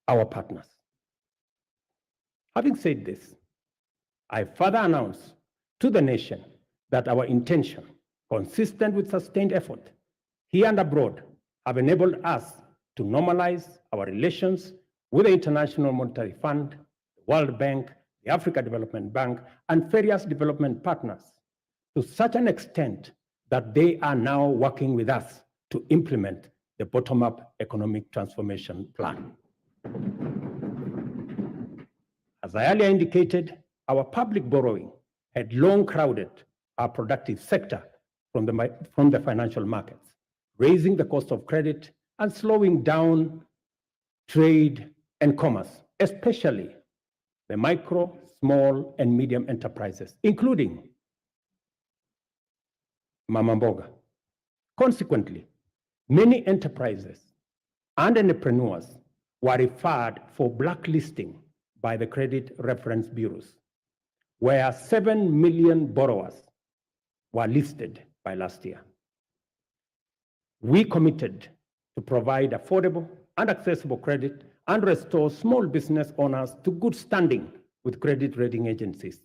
our partners. Having said this, I further announce to the nation that our intention, consistent with sustained effort here and abroad, have enabled us to normalize our relations with the International Monetary Fund, the World Bank, the Africa Development Bank, and various development partners to such an extent that they are now working with us to implement the bottom-up economic transformation plan. As I earlier indicated, our public borrowing had long crowded our productive sector from the financial markets, raising the cost of credit and slowing down trade and commerce, especially the micro, small, and medium enterprises, including Mama Mboga. Consequently, many enterprises and entrepreneurs were referred for blacklisting by the credit reference bureaus, where 7 million borrowers were listed by last year. We committed to provide affordable and accessible credit and restore small business owners to good standing with credit rating agencies.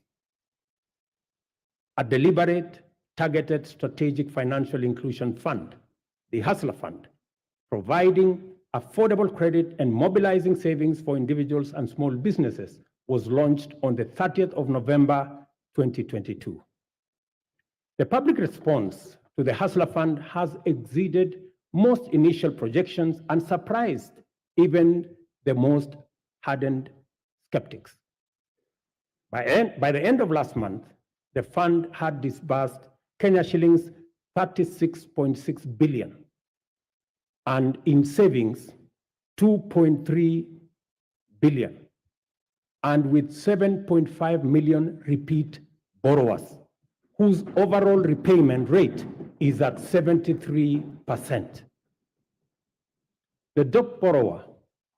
A deliberate, targeted strategic financial inclusion fund, the Hustler Fund, providing affordable credit and mobilizing savings for individuals and small businesses, was launched on the 30th of November, 2022. The public response to the Hustler Fund has exceeded most initial projections and surprised even the most hardened skeptics. By the end of last month, the fund had disbursed Kenya shillings 36.6 billion, and in savings, 2.3 billion, and with 7.5 million repeat borrowers, whose overall repayment rate is at 73%. The top borrower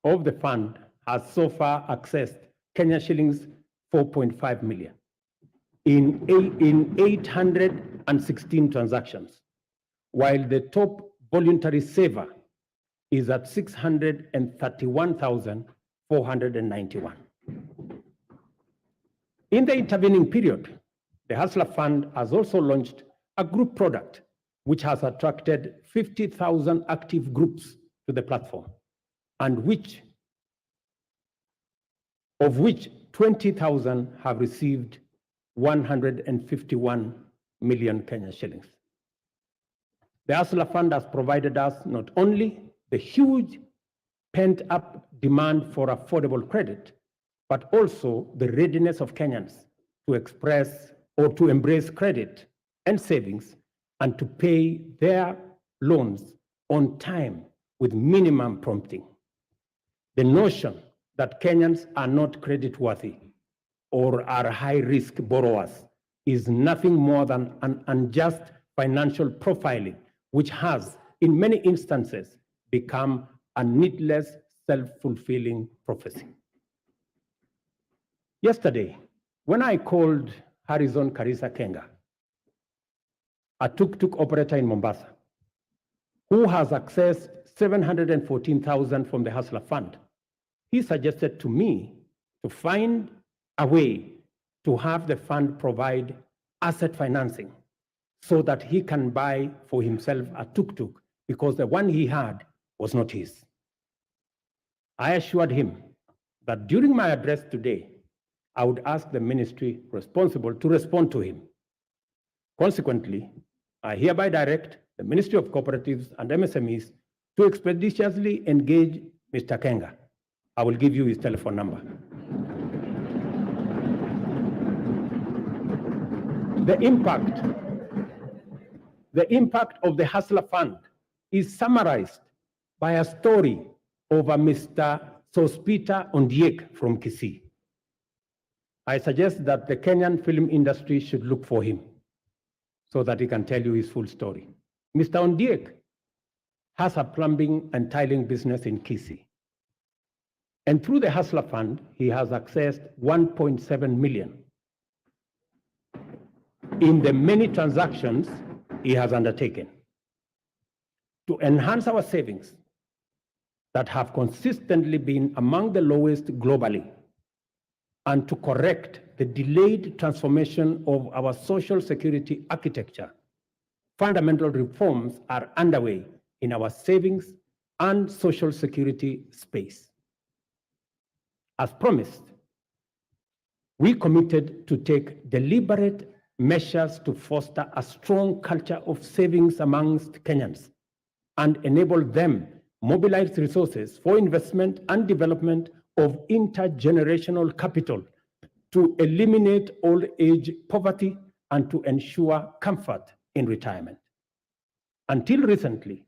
of the fund has so far accessed Kenya shillings 4.5 million in 816 transactions, while the top voluntary saver is at 631,491. In the intervening period, the Hustler Fund has also launched a group product which has attracted 50,000 active groups to the platform, and of which 20,000 have received 151 million Kenya shillings. The Hustler Fund has provided us not only the huge pent-up demand for affordable credit, but also the readiness of Kenyans to express or to embrace credit and savings and to pay their loans on time with minimum prompting. The notion that Kenyans are not creditworthy or are high-risk borrowers is nothing more than an unjust financial profiling, which has, in many instances, become a needless, self-fulfilling prophecy. Yesterday, when I called Harrison Karisa Kenga, a tuk-tuk operator in Mombasa, who has accessed 714,000 from the Hustler Fund, he suggested to me to find a way to have the fund provide asset financing so that he can buy for himself a tuk-tuk because the one he had was not his. I assured him that during my address today, I would ask the ministry responsible to respond to him. Consequently, I hereby direct the Ministry of Cooperatives and MSMEs to expeditiously engage Mr. Kenga. I will give you his telephone number. The impact of the Hustler Fund is summarized by a story of a Mr. Sospita Ondiek from Kisii. I suggest that the Kenyan film industry should look for him so that he can tell you his full story. Mr. Ondiek has a plumbing and tiling business in Kisii. And through the Hustler Fund, he has accessed 1.7 million in the many transactions he has undertaken to enhance our savings that have consistently been among the lowest globally, and to correct the delayed transformation of our social security architecture. Fundamental reforms are underway in our savings and social security space. As promised, we committed to take deliberate measures to foster a strong culture of savings amongst Kenyans and enable them mobilize resources for investment and development of intergenerational capital to eliminate old age poverty and to ensure comfort in retirement. Until recently,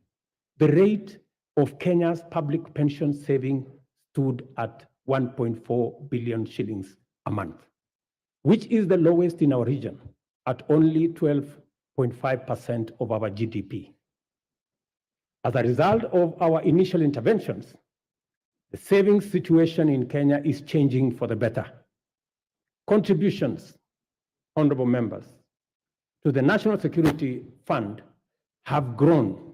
the rate of Kenya's public pension saving stood at 1.4 billion shillings a month, which is the lowest in our region at only 12.5% of our GDP. As a result of our initial interventions, the savings situation in Kenya is changing for the better. Contributions, honorable members, to the National Security Fund have grown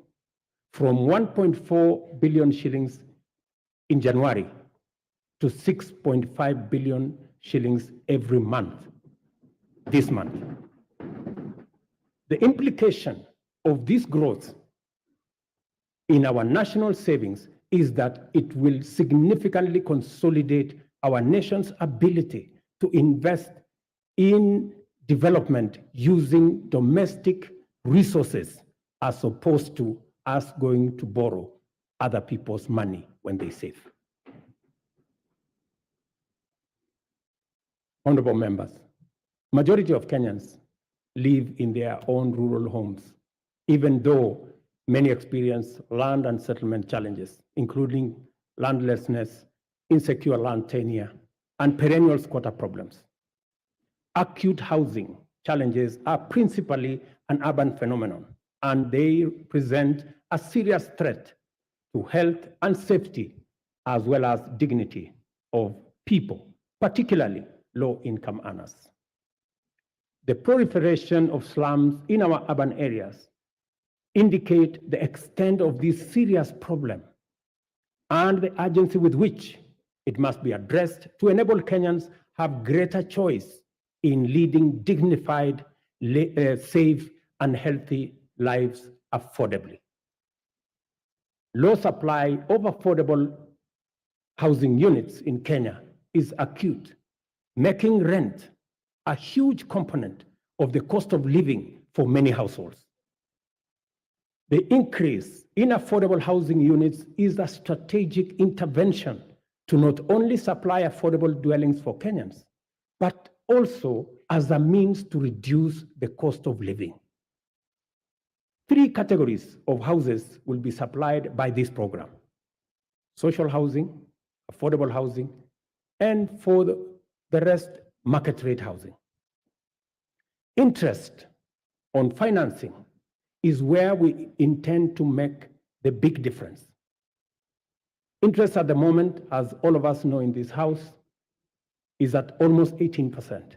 from 1.4 billion shillings in January to 6.5 billion shillings every month, this month. The implication of this growth in our national savings is that it will significantly consolidate our nation's ability to invest in development using domestic resources as opposed to us going to borrow other people's money when they save. Honorable members, majority of Kenyans live in their own rural homes, even though many experience land and settlement challenges, including landlessness, insecure land tenure, and perennial squatter problems. Acute housing challenges are principally an urban phenomenon, and they present a serious threat to health and safety, as well as dignity of people, particularly low-income earners. The proliferation of slums in our urban areas indicate the extent of this serious problem and the urgency with which it must be addressed to enable Kenyans have greater choice in leading dignified, safe, and healthy lives affordably. Low supply of affordable housing units in Kenya is acute, making rent a huge component of the cost of living for many households. The increase in affordable housing units is a strategic intervention to not only supply affordable dwellings for Kenyans, but also as a means to reduce the cost of living. 3 categories of houses will be supplied by this program: social housing, affordable housing, and for the rest, market rate housing. Interest on financing is where we intend to make the big difference. Interest at the moment, as all of us know in this house, is at almost 18%.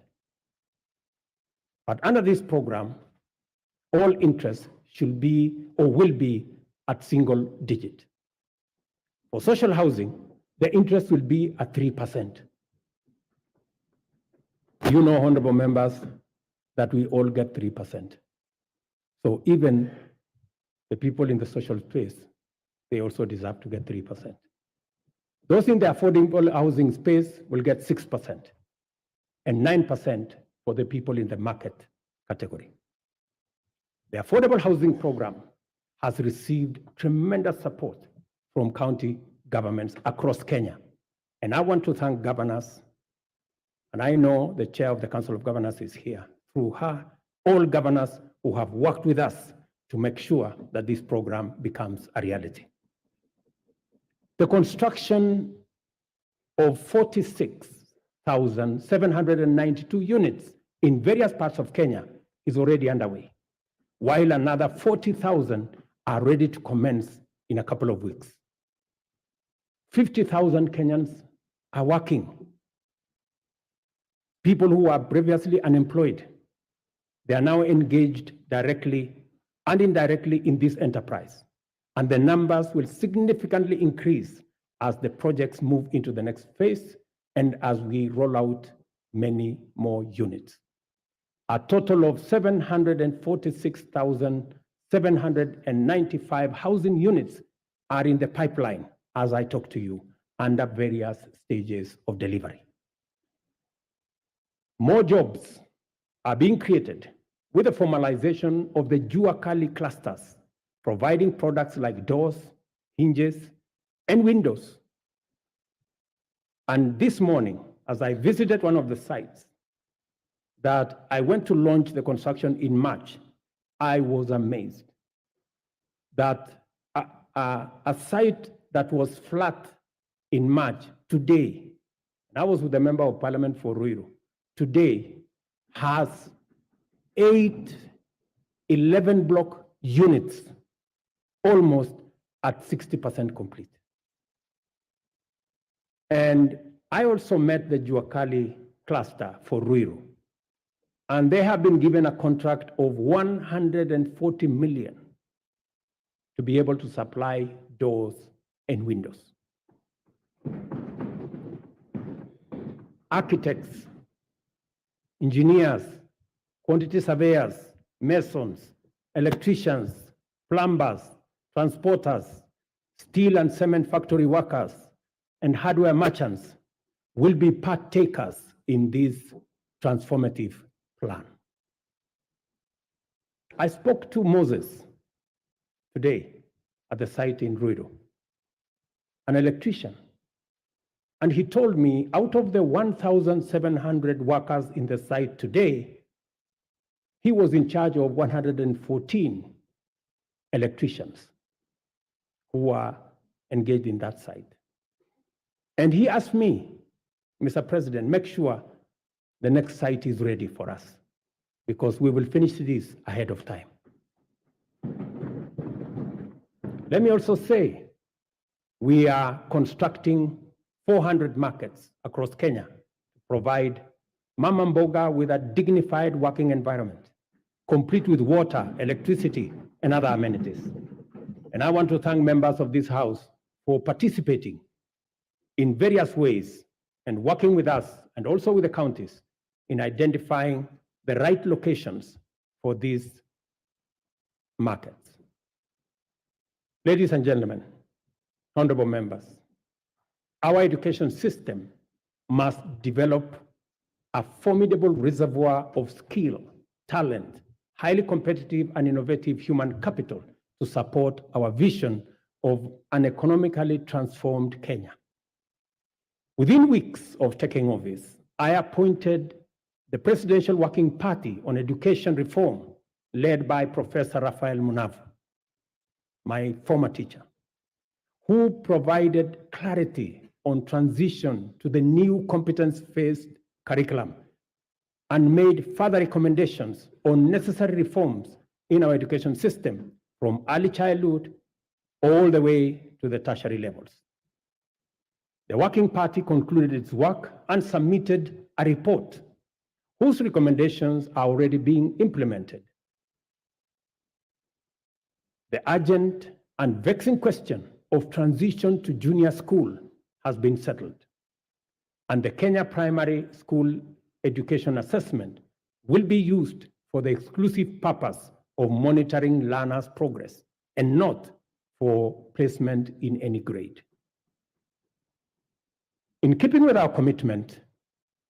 But under this program, all interest should be or will be at single digit. For social housing, the interest will be at 3%. You know, honorable members, that we all get 3%. So even the people in the social space, they also deserve to get 3%. Those in the affordable housing space will get 6% and 9% for the people in the market category. The affordable housing program has received tremendous support from county governments across Kenya. And I want to thank governors, and I know the chair of the Council of Governors is here, through her, all governors who have worked with us to make sure that this program becomes a reality. The construction of 46,792 units in various parts of Kenya is already underway. while another 40,000 are ready to commence in a couple of weeks. 50,000 Kenyans are working. People who were previously unemployed, they are now engaged directly and indirectly in this enterprise. And the numbers will significantly increase as the projects move into the next phase and as we roll out many more units. A total of 746,795 housing units are in the pipeline as I talk to you, under various stages of delivery. More jobs are being created with the formalization of the Jua Kali clusters, providing products like doors, hinges, and windows. And this morning, as I visited one of the sites that I went to launch the construction in March, I was amazed that a site that was flat in March today, and I was with the Member of Parliament for Ruiru, today has 11 block units, almost at 60% complete. And I also met the Jua Kali cluster for Ruiru, and they have been given a contract of 140 million to be able to supply doors and windows. Architects, engineers, quantity surveyors, masons, electricians, plumbers, transporters, steel and cement factory workers, and hardware merchants will be partakers in this transformative plan. I spoke to Moses today at the site in Ruiru, an electrician, and he told me out of the 1,700 workers in the site today, he was in charge of 114 electricians who are engaged in that site. And he asked me, Mr. President, make sure the next site is ready for us because we will finish this ahead of time. Let me also say, we are constructing 400 markets across Kenya to provide Mama Mboga with a dignified working environment, complete with water, electricity, and other amenities. And I want to thank members of this House for participating in various ways and working with us and also with the counties in identifying the right locations for these markets. Ladies and gentlemen, honorable members, our education system must develop a formidable reservoir of skill, talent, highly competitive and innovative human capital to support our vision of an economically transformed Kenya. Within weeks of taking office, I appointed the Presidential Working Party on Education Reform, led by Professor Raphael Munava, my former teacher, who provided clarity on transition to the new competence-based curriculum and made further recommendations on necessary reforms in our education system from early childhood all the way to the tertiary levels. The Working Party concluded its work and submitted a report whose recommendations are already being implemented. The urgent and vexing question of transition to junior school has been settled, and the Kenya Primary School Education Assessment will be used for the exclusive purpose of monitoring learners' progress and not for placement in any grade. In keeping with our commitment,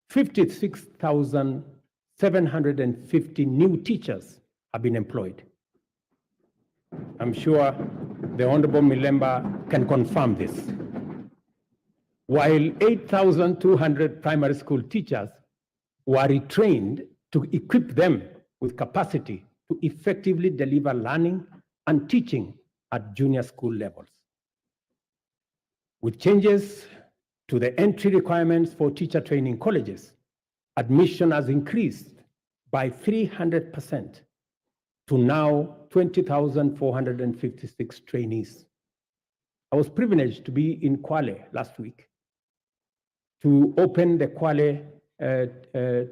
56,750 new teachers have been employed. I'm sure the Honorable Milemba can confirm this. While 8,200 primary school teachers were retrained to equip them with capacity to effectively deliver learning and teaching at junior school levels. With changes to the entry requirements for teacher training colleges, admission has increased by 300%, to now 20,456 trainees. I was privileged to be in Kwale last week to open the Kwale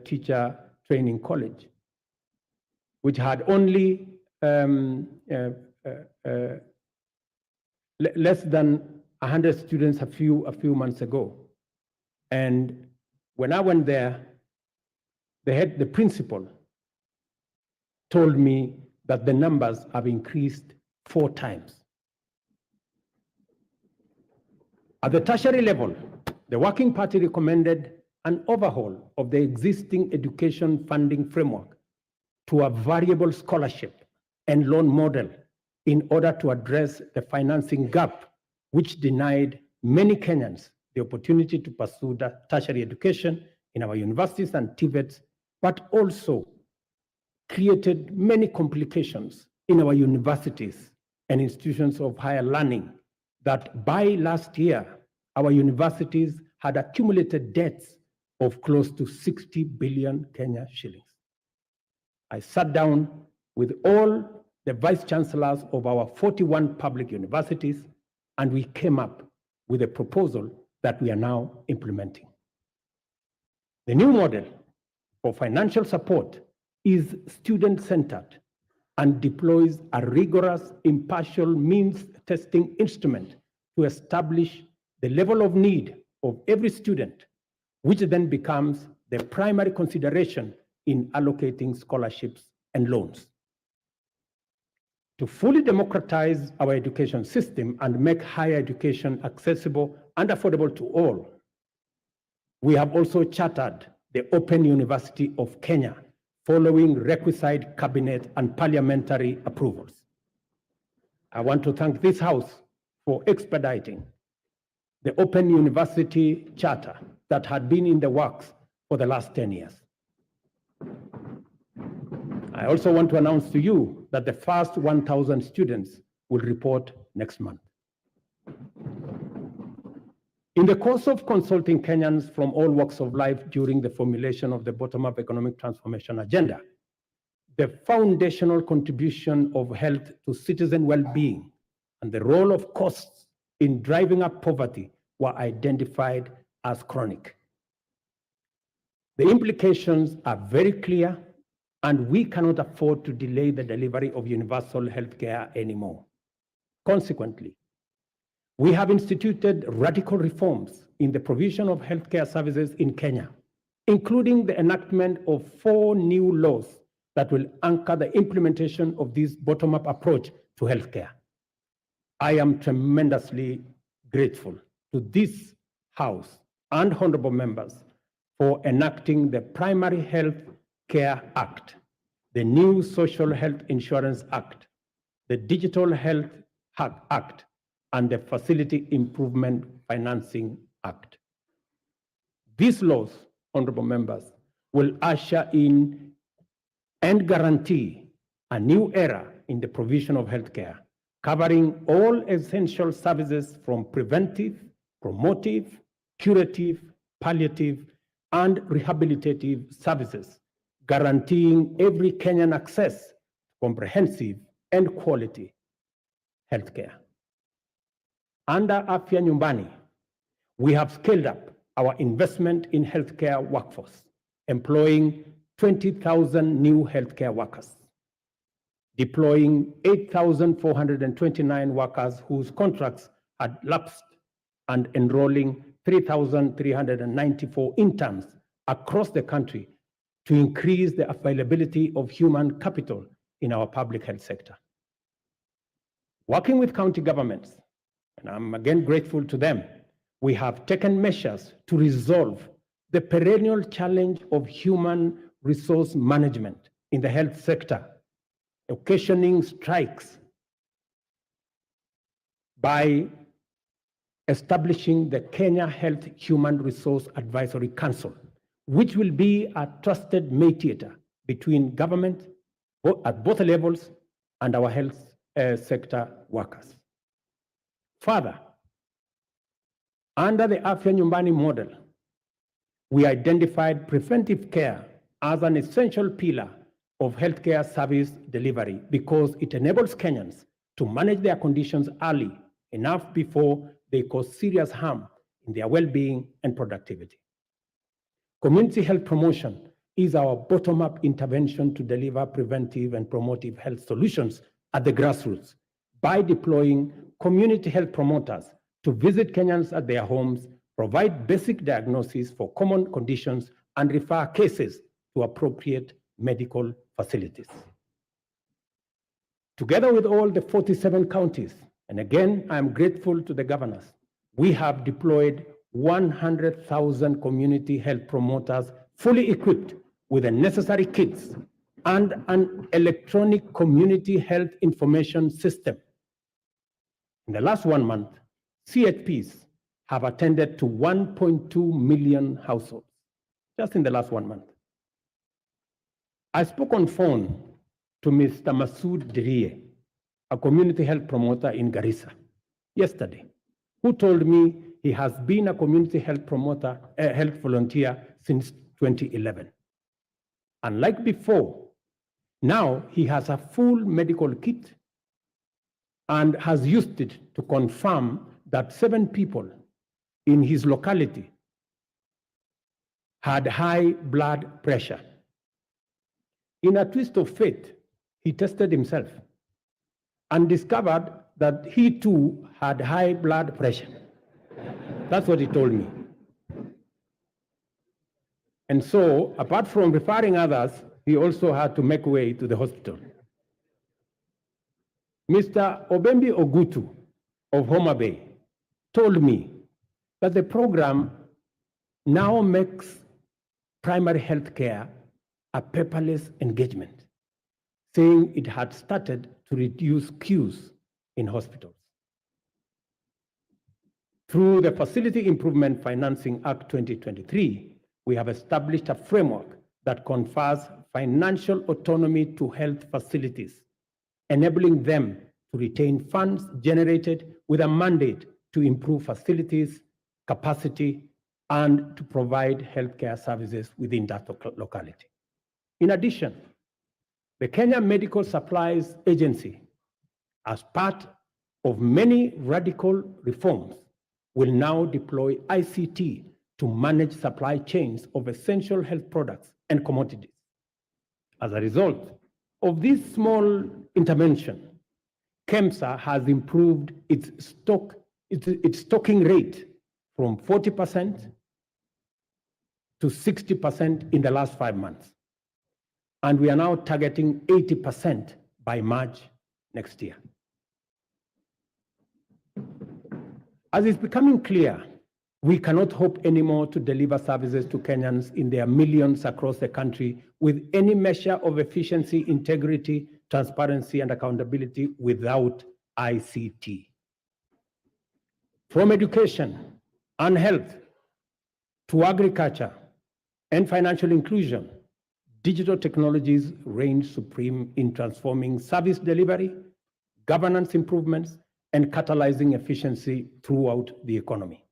Teacher Training College, which had only less than 100 students a few months ago. And when I went there, the principal told me that the numbers have increased 4 times. At the tertiary level, the Working Party recommended an overhaul of the existing education funding framework to a variable scholarship and loan model in order to address the financing gap, which denied many Kenyans the opportunity to pursue tertiary education in our universities and TVETs, but also created many complications in our universities and institutions of higher learning, that by last year, our universities had accumulated debts of close to 60 billion Kenya shillings. I sat down with all the vice chancellors of our 41 public universities, and we came up with a proposal that we are now implementing. The new model for financial support is student-centered and deploys a rigorous, impartial means testing instrument to establish the level of need of every student, which then becomes the primary consideration in allocating scholarships and loans. To fully democratize our education system and make higher education accessible and affordable to all, we have also chartered the Open University of Kenya, following requisite cabinet and parliamentary approvals. I want to thank this House for expediting the Open University Charter that had been in the works for the last 10 years. I also want to announce to you that the first 1,000 students will report next month. In the course of consulting Kenyans from all walks of life during the formulation of the bottom-up economic transformation agenda, the foundational contribution of health to citizen well-being and the role of costs in driving up poverty were identified as chronic. The implications are very clear, and we cannot afford to delay the delivery of universal healthcare anymore. Consequently, we have instituted radical reforms in the provision of healthcare services in Kenya, including the enactment of 4 new laws that will anchor the implementation of this bottom-up approach to healthcare. I am tremendously grateful to this House and honorable members for enacting the Primary Health Care Act, the new Social Health Insurance Act, the Digital Health Act, and the Facility Improvement Financing Act. These laws, honorable members, will usher in and guarantee a new era in the provision of healthcare, covering all essential services from preventive, promotive, curative, palliative, and rehabilitative services, guaranteeing every Kenyan access to comprehensive and quality healthcare. Under Afya Nyumbani, we have scaled up our investment in healthcare workforce, employing 20,000 new healthcare workers, deploying 8,429 workers whose contracts had lapsed, and enrolling 3,394 interns across the country to increase the availability of human capital in our public health sector. Working with county governments, and I'm again grateful to them, we have taken measures to resolve the perennial challenge of human resource management in the health sector, occasioning strikes, by establishing the Kenya Health Human Resource Advisory Council, which will be a trusted mediator between government at both levels and our health sector workers. Further, under the Afya Nyumbani model, we identified preventive care as an essential pillar of healthcare service delivery because it enables Kenyans to manage their conditions early enough before they cause serious harm in their well-being and productivity. Community health promotion is our bottom-up intervention to deliver preventive and promotive health solutions at the grassroots by deploying community health promoters to visit Kenyans at their homes, provide basic diagnosis for common conditions, and refer cases to appropriate medical facilities. Together with all the 47 counties, and again, I'm grateful to the governors, we have deployed 100,000 community health promoters fully equipped with the necessary kits and an electronic community health information system. In the last 1 month, CHPs have attended to 1.2 million households, just in the last 1 month. I spoke on phone to Mr. Masood Dirie, a community health promoter in Garissa, yesterday, who told me he has been a community health promoter, health volunteer since 2011. Unlike before, now he has a full medical kit and has used it to confirm that 7 people in his locality had high blood pressure. In a twist of fate, he tested himself and discovered that he too had high blood pressure. That's what he told me. And so, apart from referring others, he also had to make way to the hospital. Mr. Obembi Ogutu of Homa Bay told me that the program now makes primary health care a paperless engagement, saying it had started to reduce queues in hospitals. Through the Facility Improvement Financing Act 2023, we have established a framework that confers financial autonomy to health facilities, enabling them to retain funds generated with a mandate to improve facilities, capacity, and to provide healthcare services within that locality. In addition, the Kenya Medical Supplies Agency, as part of many radical reforms, will now deploy ICT to manage supply chains of essential health products and commodities. As a result of this small intervention, KEMSA has improved its stocking rate from 40% to 60% in the last 5 months. And we are now targeting 80% by March next year. As it's becoming clear, we cannot hope anymore to deliver services to Kenyans in their millions across the country with any measure of efficiency, integrity, transparency, and accountability without ICT. From education and health to agriculture and financial inclusion, digital technologies reign supreme in transforming service delivery, governance improvements, and catalyzing efficiency throughout the economy.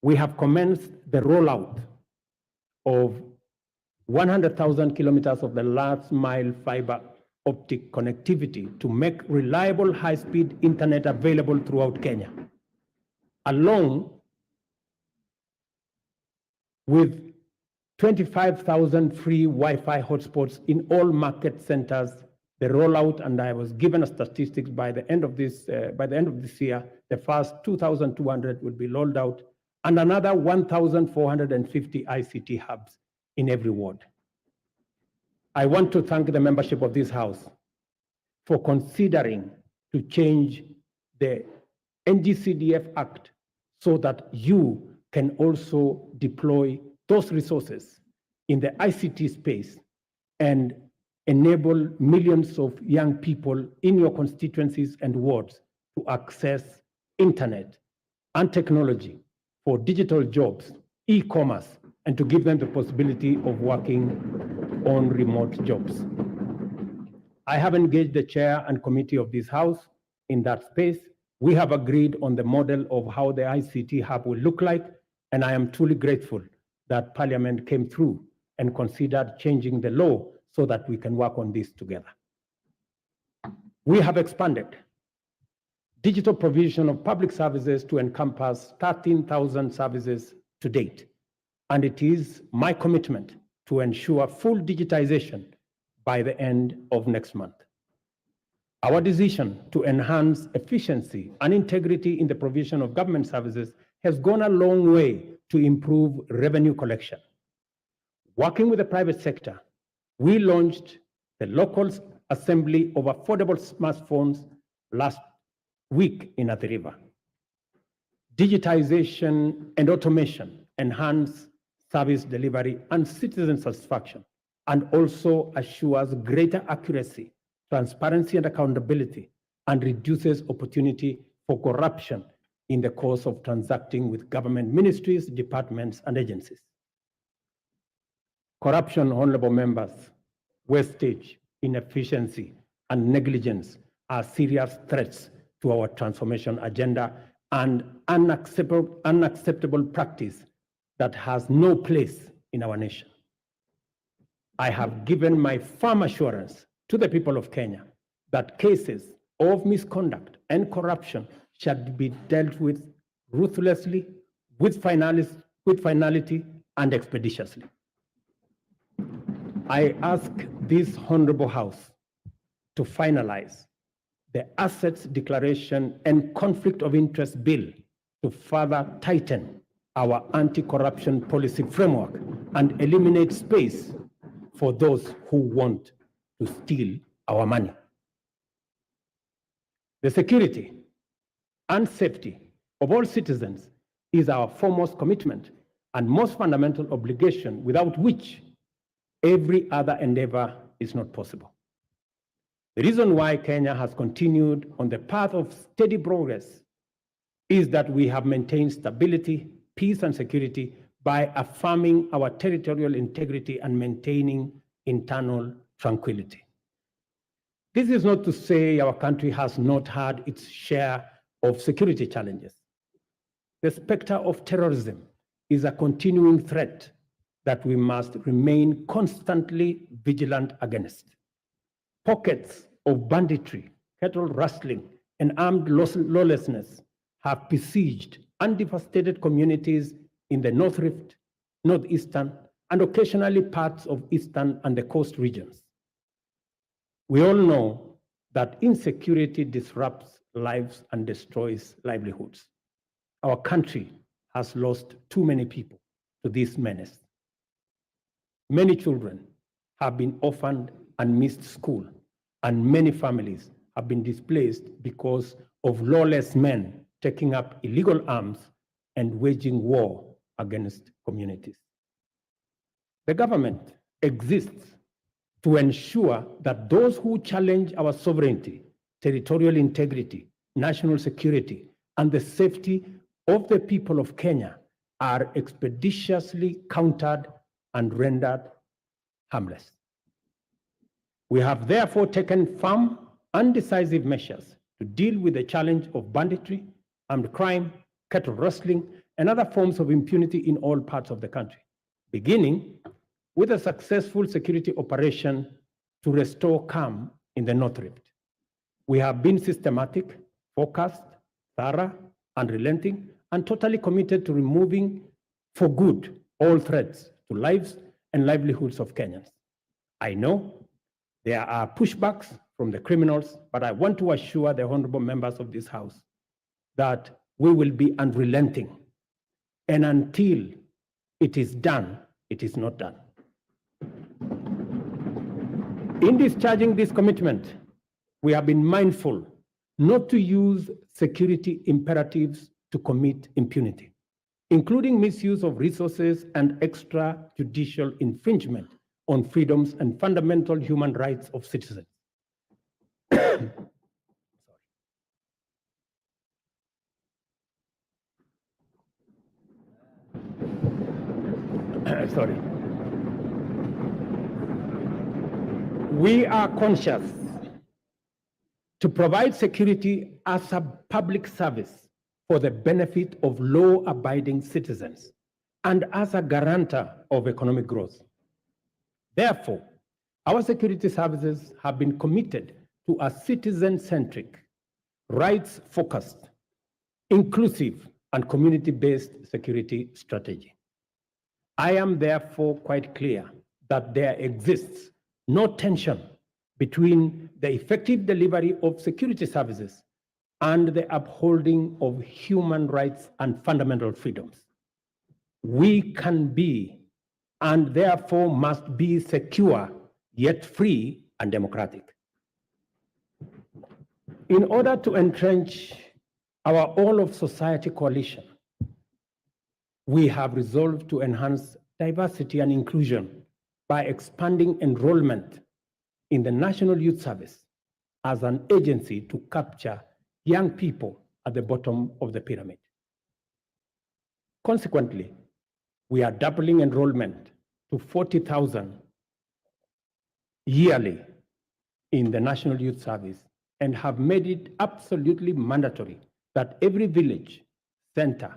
We have commenced the rollout of 100,000 kilometers of the last mile fiber optic connectivity to make reliable high-speed internet available throughout Kenya, along with 25,000 free Wi-Fi hotspots in all market centers. The rollout, and I was given a statistics by the end of this year, the first 2,200 will be rolled out, and another 1,450 ICT hubs in every ward. I want to thank the membership of this House for considering to change the NGCDF Act so that you can also deploy those resources in the ICT space and enable millions of young people in your constituencies and wards to access internet and technology for digital jobs, e-commerce, and to give them the possibility of working on remote jobs. I have engaged the chair and committee of this House in that space. We have agreed on the model of how the ICT hub will look like, and I am truly grateful that Parliament came through and considered changing the law so that we can work on this together. We have expanded digital provision of public services to encompass 13,000 services to date, and it is my commitment to ensure full digitization by the end of next month. Our decision to enhance efficiency and integrity in the provision of government services has gone a long way to improve revenue collection. Working with the private sector, we launched the local assembly of affordable smartphones last week in Athi River. Digitization and automation enhance service delivery and citizen satisfaction, and also assures greater accuracy, transparency, and accountability, and reduces opportunity for corruption in the course of transacting with government ministries, departments, and agencies. Corruption, honorable members, wastage, inefficiency, and negligence are serious threats to our transformation agenda and unacceptable practice that has no place in our nation. I have given my firm assurance to the people of Kenya that cases of misconduct and corruption shall be dealt with ruthlessly, with finality, and expeditiously. I ask this honorable House to finalize the Assets Declaration and Conflict of Interest Bill to further tighten our anti-corruption policy framework and eliminate space for those who want to steal our money. The security and safety of all citizens is our foremost commitment and most fundamental obligation, without which every other endeavor is not possible. The reason why Kenya has continued on the path of steady progress is that we have maintained stability, peace, and security by affirming our territorial integrity and maintaining internal tranquility. This is not to say our country has not had its share of security challenges. The specter of terrorism is a continuing threat that we must remain constantly vigilant against. Pockets of banditry, cattle rustling, and armed lawlessness have besieged and devastated communities in the North Rift, Northeastern, and occasionally parts of Eastern and the coast regions. We all know that insecurity disrupts lives and destroys livelihoods. Our country has lost too many people to this menace. Many children have been orphaned and missed school, and many families have been displaced because of lawless men taking up illegal arms and waging war against communities. The government exists to ensure that those who challenge our sovereignty, territorial integrity, national security, and the safety of the people of Kenya are expeditiously countered and rendered harmless. We have therefore taken firm and decisive measures to deal with the challenge of banditry, armed crime, cattle rustling, and other forms of impunity in all parts of the country, beginning with a successful security operation to restore calm in the North Rift. We have been systematic, focused, thorough, unrelenting, and totally committed to removing for good all threats to lives and livelihoods of Kenyans. I know there are pushbacks from the criminals, but I want to assure the honorable members of this House that we will be unrelenting. And until it is done, it is not done. In discharging this commitment, we have been mindful not to use security imperatives to commit impunity, including misuse of resources and extrajudicial infringement on freedoms and fundamental human rights of citizens. Sorry. We are conscious to provide security as a public service for the benefit of law-abiding citizens and as a guarantor of economic growth. Therefore, Our security services have been committed to a citizen-centric, rights-focused, inclusive, and community-based security strategy. I am therefore quite clear that there exists no tension between the effective delivery of security services and the upholding of human rights and fundamental freedoms. We can be, and therefore must be, secure, yet free and democratic. In order to entrench our all-of-society coalition, we have resolved to enhance diversity and inclusion by expanding enrollment in the National Youth Service as an agency to capture young people at the bottom of the pyramid. Consequently, we are doubling enrollment to 40,000 yearly in the National Youth Service and have made it absolutely mandatory that every village, center,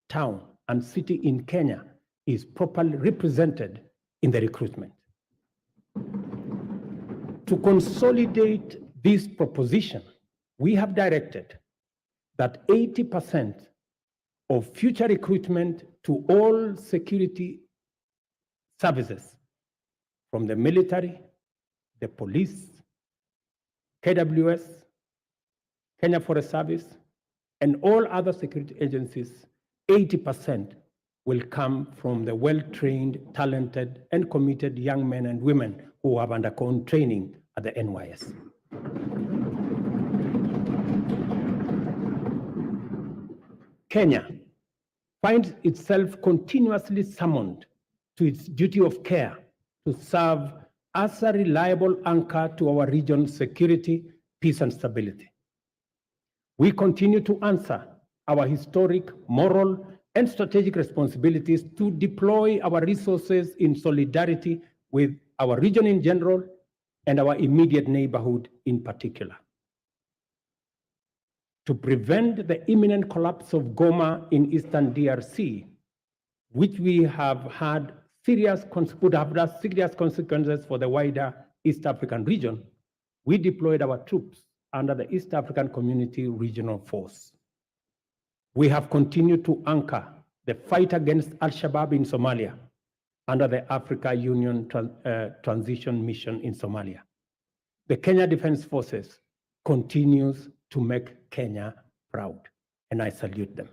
town, and city in Kenya is properly represented in the recruitment. To consolidate this proposition, we have directed that 80% of future recruitment to all security services, from the military, the police, KWS, Kenya Forest Service, and all other security agencies, 80% will come from the well-trained, talented, and committed young men and women who have undergone training at the NYS. Kenya finds itself continuously summoned to its duty of care to serve as a reliable anchor to our region's security, peace, and stability. We continue to answer our historic, moral, and strategic responsibilities to deploy our resources in solidarity with our region in general and our immediate neighborhood in particular. To prevent the imminent collapse of Goma in eastern DRC, which we have had would have had serious consequences for the wider East African region, we deployed our troops under the East African Community Regional Force. We have continued to anchor the fight against Al-Shabaab in Somalia under the Africa Union Transition Mission in Somalia. The Kenya Defense Forces continues to make Kenya proud, and I salute them.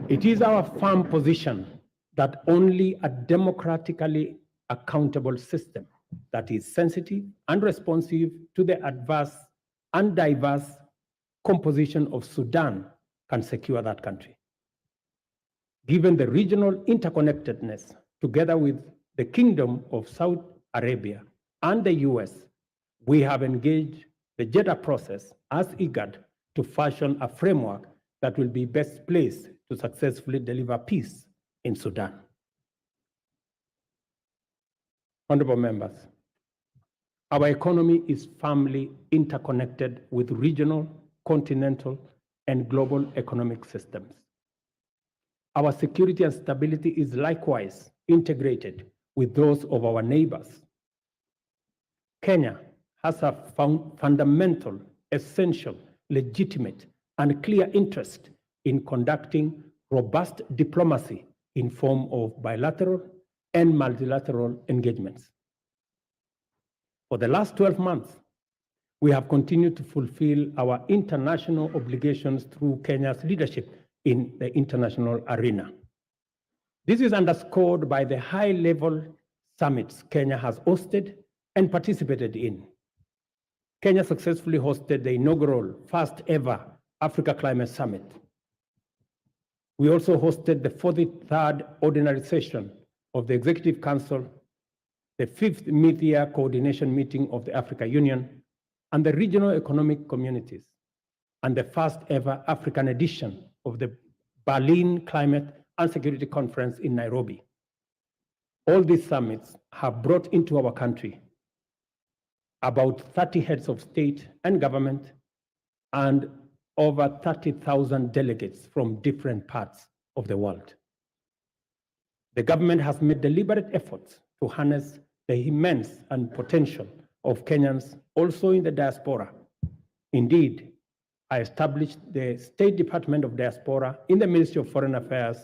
It is our firm position that only a democratically accountable system that is sensitive and responsive to the adverse and diverse composition of Sudan can secure that country. Given the regional interconnectedness, together with the Kingdom of Saudi Arabia and the US, we have engaged the Jeddah process as IGAD to fashion a framework that will be best placed to successfully deliver peace in Sudan. Honorable members, our economy is firmly interconnected with regional, continental, and global economic systems. Our security and stability is likewise integrated with those of our neighbors. Kenya has a fundamental, essential, legitimate, and clear interest in conducting robust diplomacy in form of bilateral and multilateral engagements. For the last 12 months, we have continued to fulfill our international obligations through Kenya's leadership in the international arena. This is underscored by the high-level summits Kenya has hosted and participated in. Kenya successfully hosted the inaugural first-ever Africa Climate Summit. We also hosted the 43rd ordinary session of the Executive Council, the 5th mid-year coordination meeting of the Africa Union, and the regional economic communities, and the first-ever African edition of the Berlin Climate and Security Conference in Nairobi. All these summits have brought into our country about 30 heads of state and government and over 30,000 delegates from different parts of the world. The government has made deliberate efforts to harness the immense and potential of Kenyans also in the diaspora. Indeed, I established the State Department of Diaspora in the Ministry of Foreign Affairs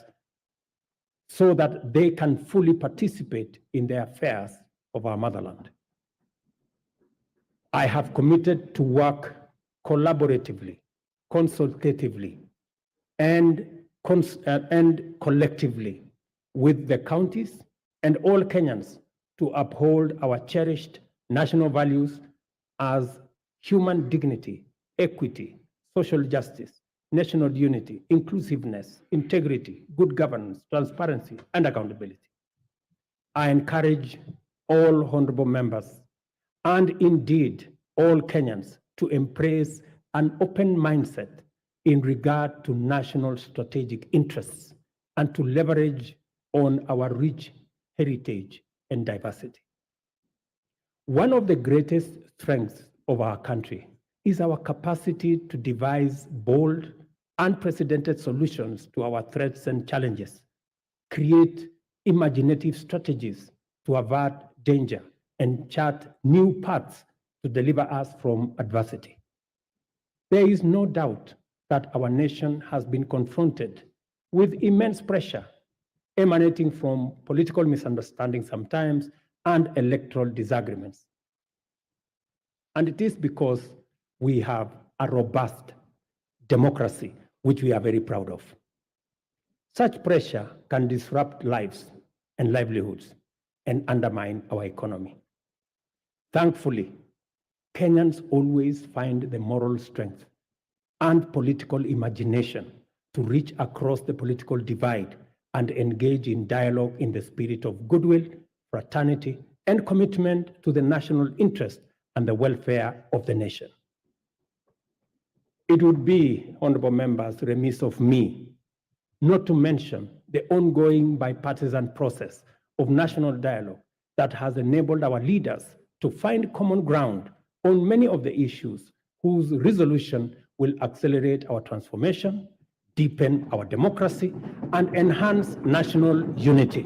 so that they can fully participate in the affairs of our motherland. I have committed to work collaboratively, consultatively, and collectively with the counties and all Kenyans to uphold our cherished national values as human dignity, equity, social justice, national unity, inclusiveness, integrity, good governance, transparency, and accountability. I encourage all honorable members and indeed all Kenyans to embrace an open mindset in regard to national strategic interests and to leverage on our rich heritage and diversity. One of the greatest strengths of our country is our capacity to devise bold, unprecedented solutions to our threats and challenges, create imaginative strategies to avert danger, and chart new paths to deliver us from adversity. There is no doubt that our nation has been confronted with immense pressure emanating from political misunderstandings sometimes and electoral disagreements. And it is because we have a robust democracy, which we are very proud of. Such pressure can disrupt lives and livelihoods and undermine our economy. Thankfully, Kenyans always find the moral strength and political imagination to reach across the political divide and engage in dialogue in the spirit of goodwill, fraternity, and commitment to the national interest and the welfare of the nation. It would be, honorable members, remiss of me not to mention the ongoing bipartisan process of national dialogue that has enabled our leaders to find common ground on many of the issues whose resolution will accelerate our transformation, deepen our democracy, and enhance national unity.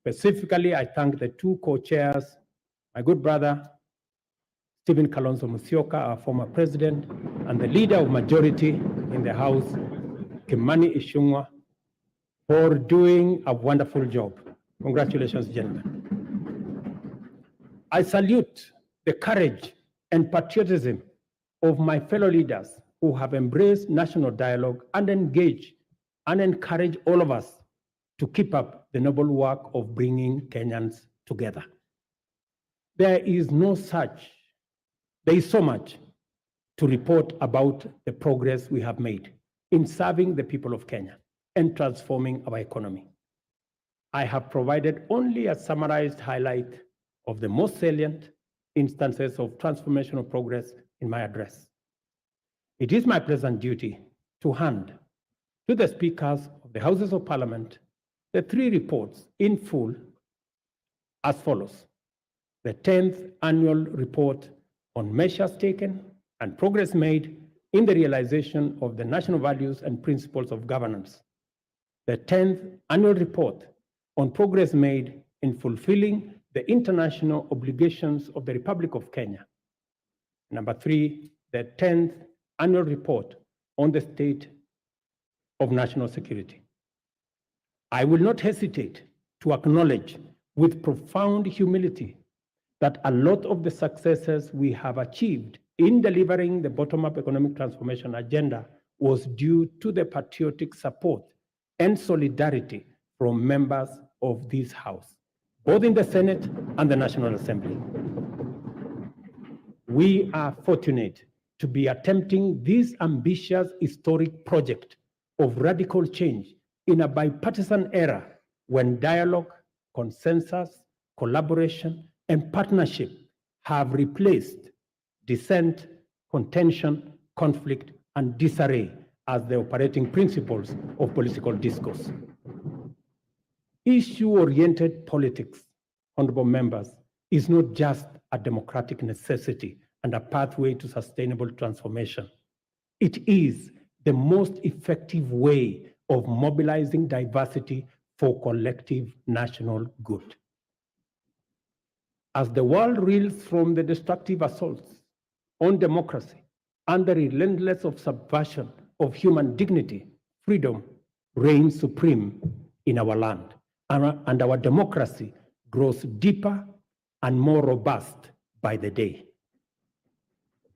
Specifically, I thank the two co-chairs, my good brother, Stephen Kalonzo Musyoka, our former president, and the leader of majority in the House, Kimani Ichung'wah, for doing a wonderful job. Congratulations, gentlemen. I salute the courage and patriotism of my fellow leaders who have embraced national dialogue and engage and encourage all of us to keep up the noble work of bringing Kenyans together. There is so much to report about the progress we have made in serving the people of Kenya and transforming our economy. I have provided only a summarized highlight of the most salient instances of transformational progress in my address. It is my pleasant duty to hand to the speakers of the Houses of Parliament the three reports in full as follows: the 10th annual report on measures taken and progress made in the realization of the national values and principles of governance, the 10th annual report on progress made in fulfilling the international obligations of the Republic of Kenya. Number 3, the 10th annual report on the state of national security. I will not hesitate to acknowledge with profound humility that a lot of the successes we have achieved in delivering the bottom-up economic transformation agenda was due to the patriotic support and solidarity from members of this House, both in the Senate and the National Assembly. We are fortunate to be attempting this ambitious historic project of radical change in a bipartisan era when dialogue, consensus, collaboration, and partnership have replaced dissent, contention, conflict, and disarray as the operating principles of political discourse. Issue-oriented politics, honorable members, is not just a democratic necessity and a pathway to sustainable transformation. It is the most effective way of mobilizing diversity for collective national good. As the world reels from the destructive assaults on democracy and the relentless of subversion of human dignity, freedom reigns supreme in our land, and our democracy grows deeper and more robust by the day.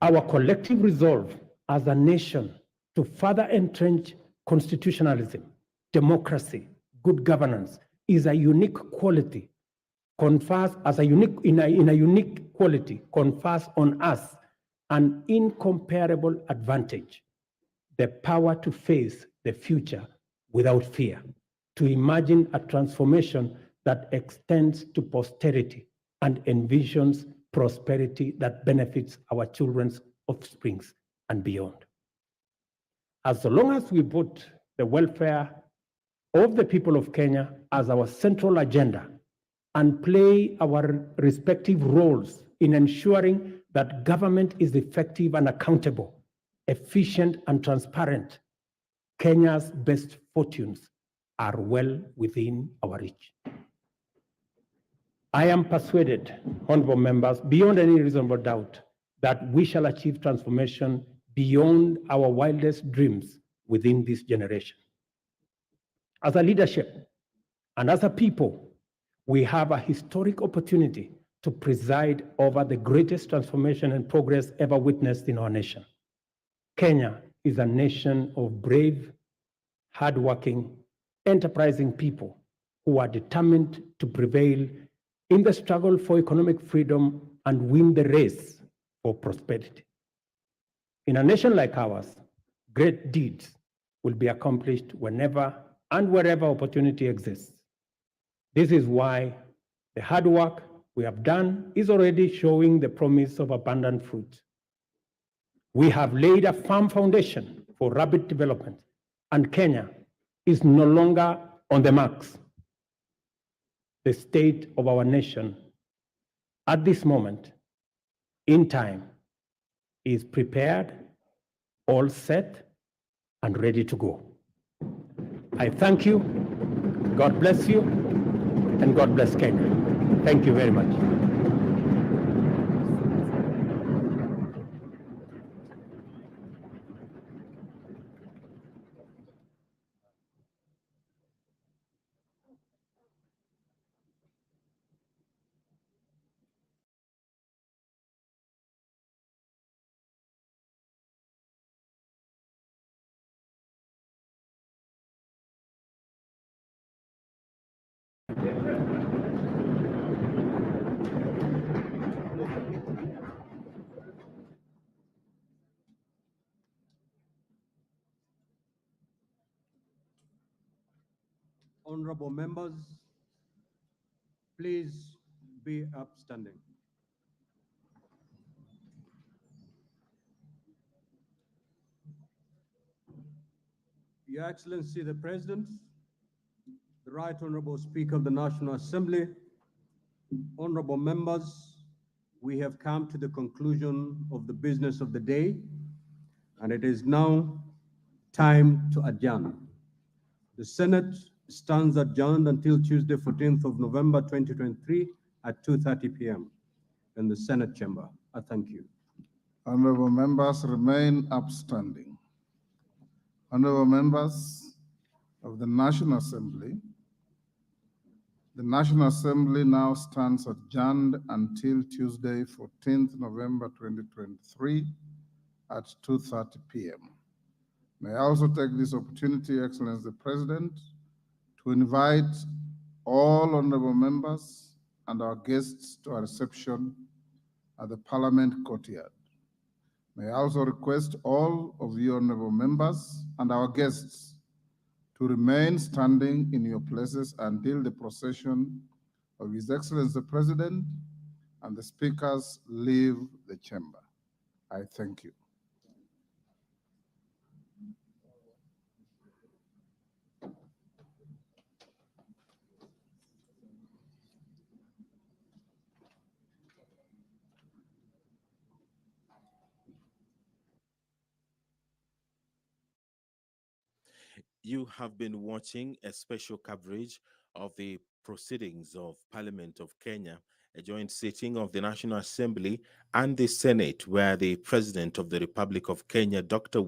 Our collective resolve as a nation to further entrench constitutionalism, democracy, good governance is a unique quality confers on us an incomparable advantage, the power to face the future without fear, to imagine a transformation that extends to posterity and envisions prosperity that benefits our children's offsprings and beyond. As long as we put the welfare of the people of Kenya as our central agenda and play our respective roles in ensuring that government is effective and accountable, efficient and transparent, Kenya's best fortunes are well within our reach. I am persuaded, honorable members, beyond any reasonable doubt, that we shall achieve transformation beyond our wildest dreams within this generation. As a leadership and as a people, we have a historic opportunity to preside over the greatest transformation and progress ever witnessed in our nation. Kenya is a nation of brave, hardworking, enterprising people who are determined to prevail in the struggle for economic freedom and win the race for prosperity. In a nation like ours, great deeds will be accomplished whenever and wherever opportunity exists. This is why the hard work we have done is already showing the promise of abundant fruit. We have laid a firm foundation for rapid development, and Kenya is no longer on the marks. The state of our nation at this moment in time is prepared, all set, and ready to go. I thank you, God bless you, and God bless Kenya. Thank you very much. Honorable members, please be upstanding. Your Excellency the President, the Right Honorable Speaker of the National Assembly, honorable members, we have come to the conclusion of the business of the day, and it is now time to adjourn. The Senate stands adjourned until Tuesday, 14th of November, 2023 at 2:30 p.m. in the Senate chamber. I thank you. Honorable members remain upstanding. Honorable members of the National Assembly, the National Assembly now stands adjourned until Tuesday, 14th November 2023 at 2:30 p.m. May I also take this opportunity, Excellency the President, to invite all honorable members and our guests to a reception at the Parliament courtyard. May I also request all of you honorable members and our guests to remain standing in your places until the procession of His Excellency the President and the speakers leave the chamber. I thank you. You have been watching a special coverage of the proceedings of Parliament of Kenya, a joint sitting of the National Assembly and the Senate, where the President of the Republic of Kenya, Dr.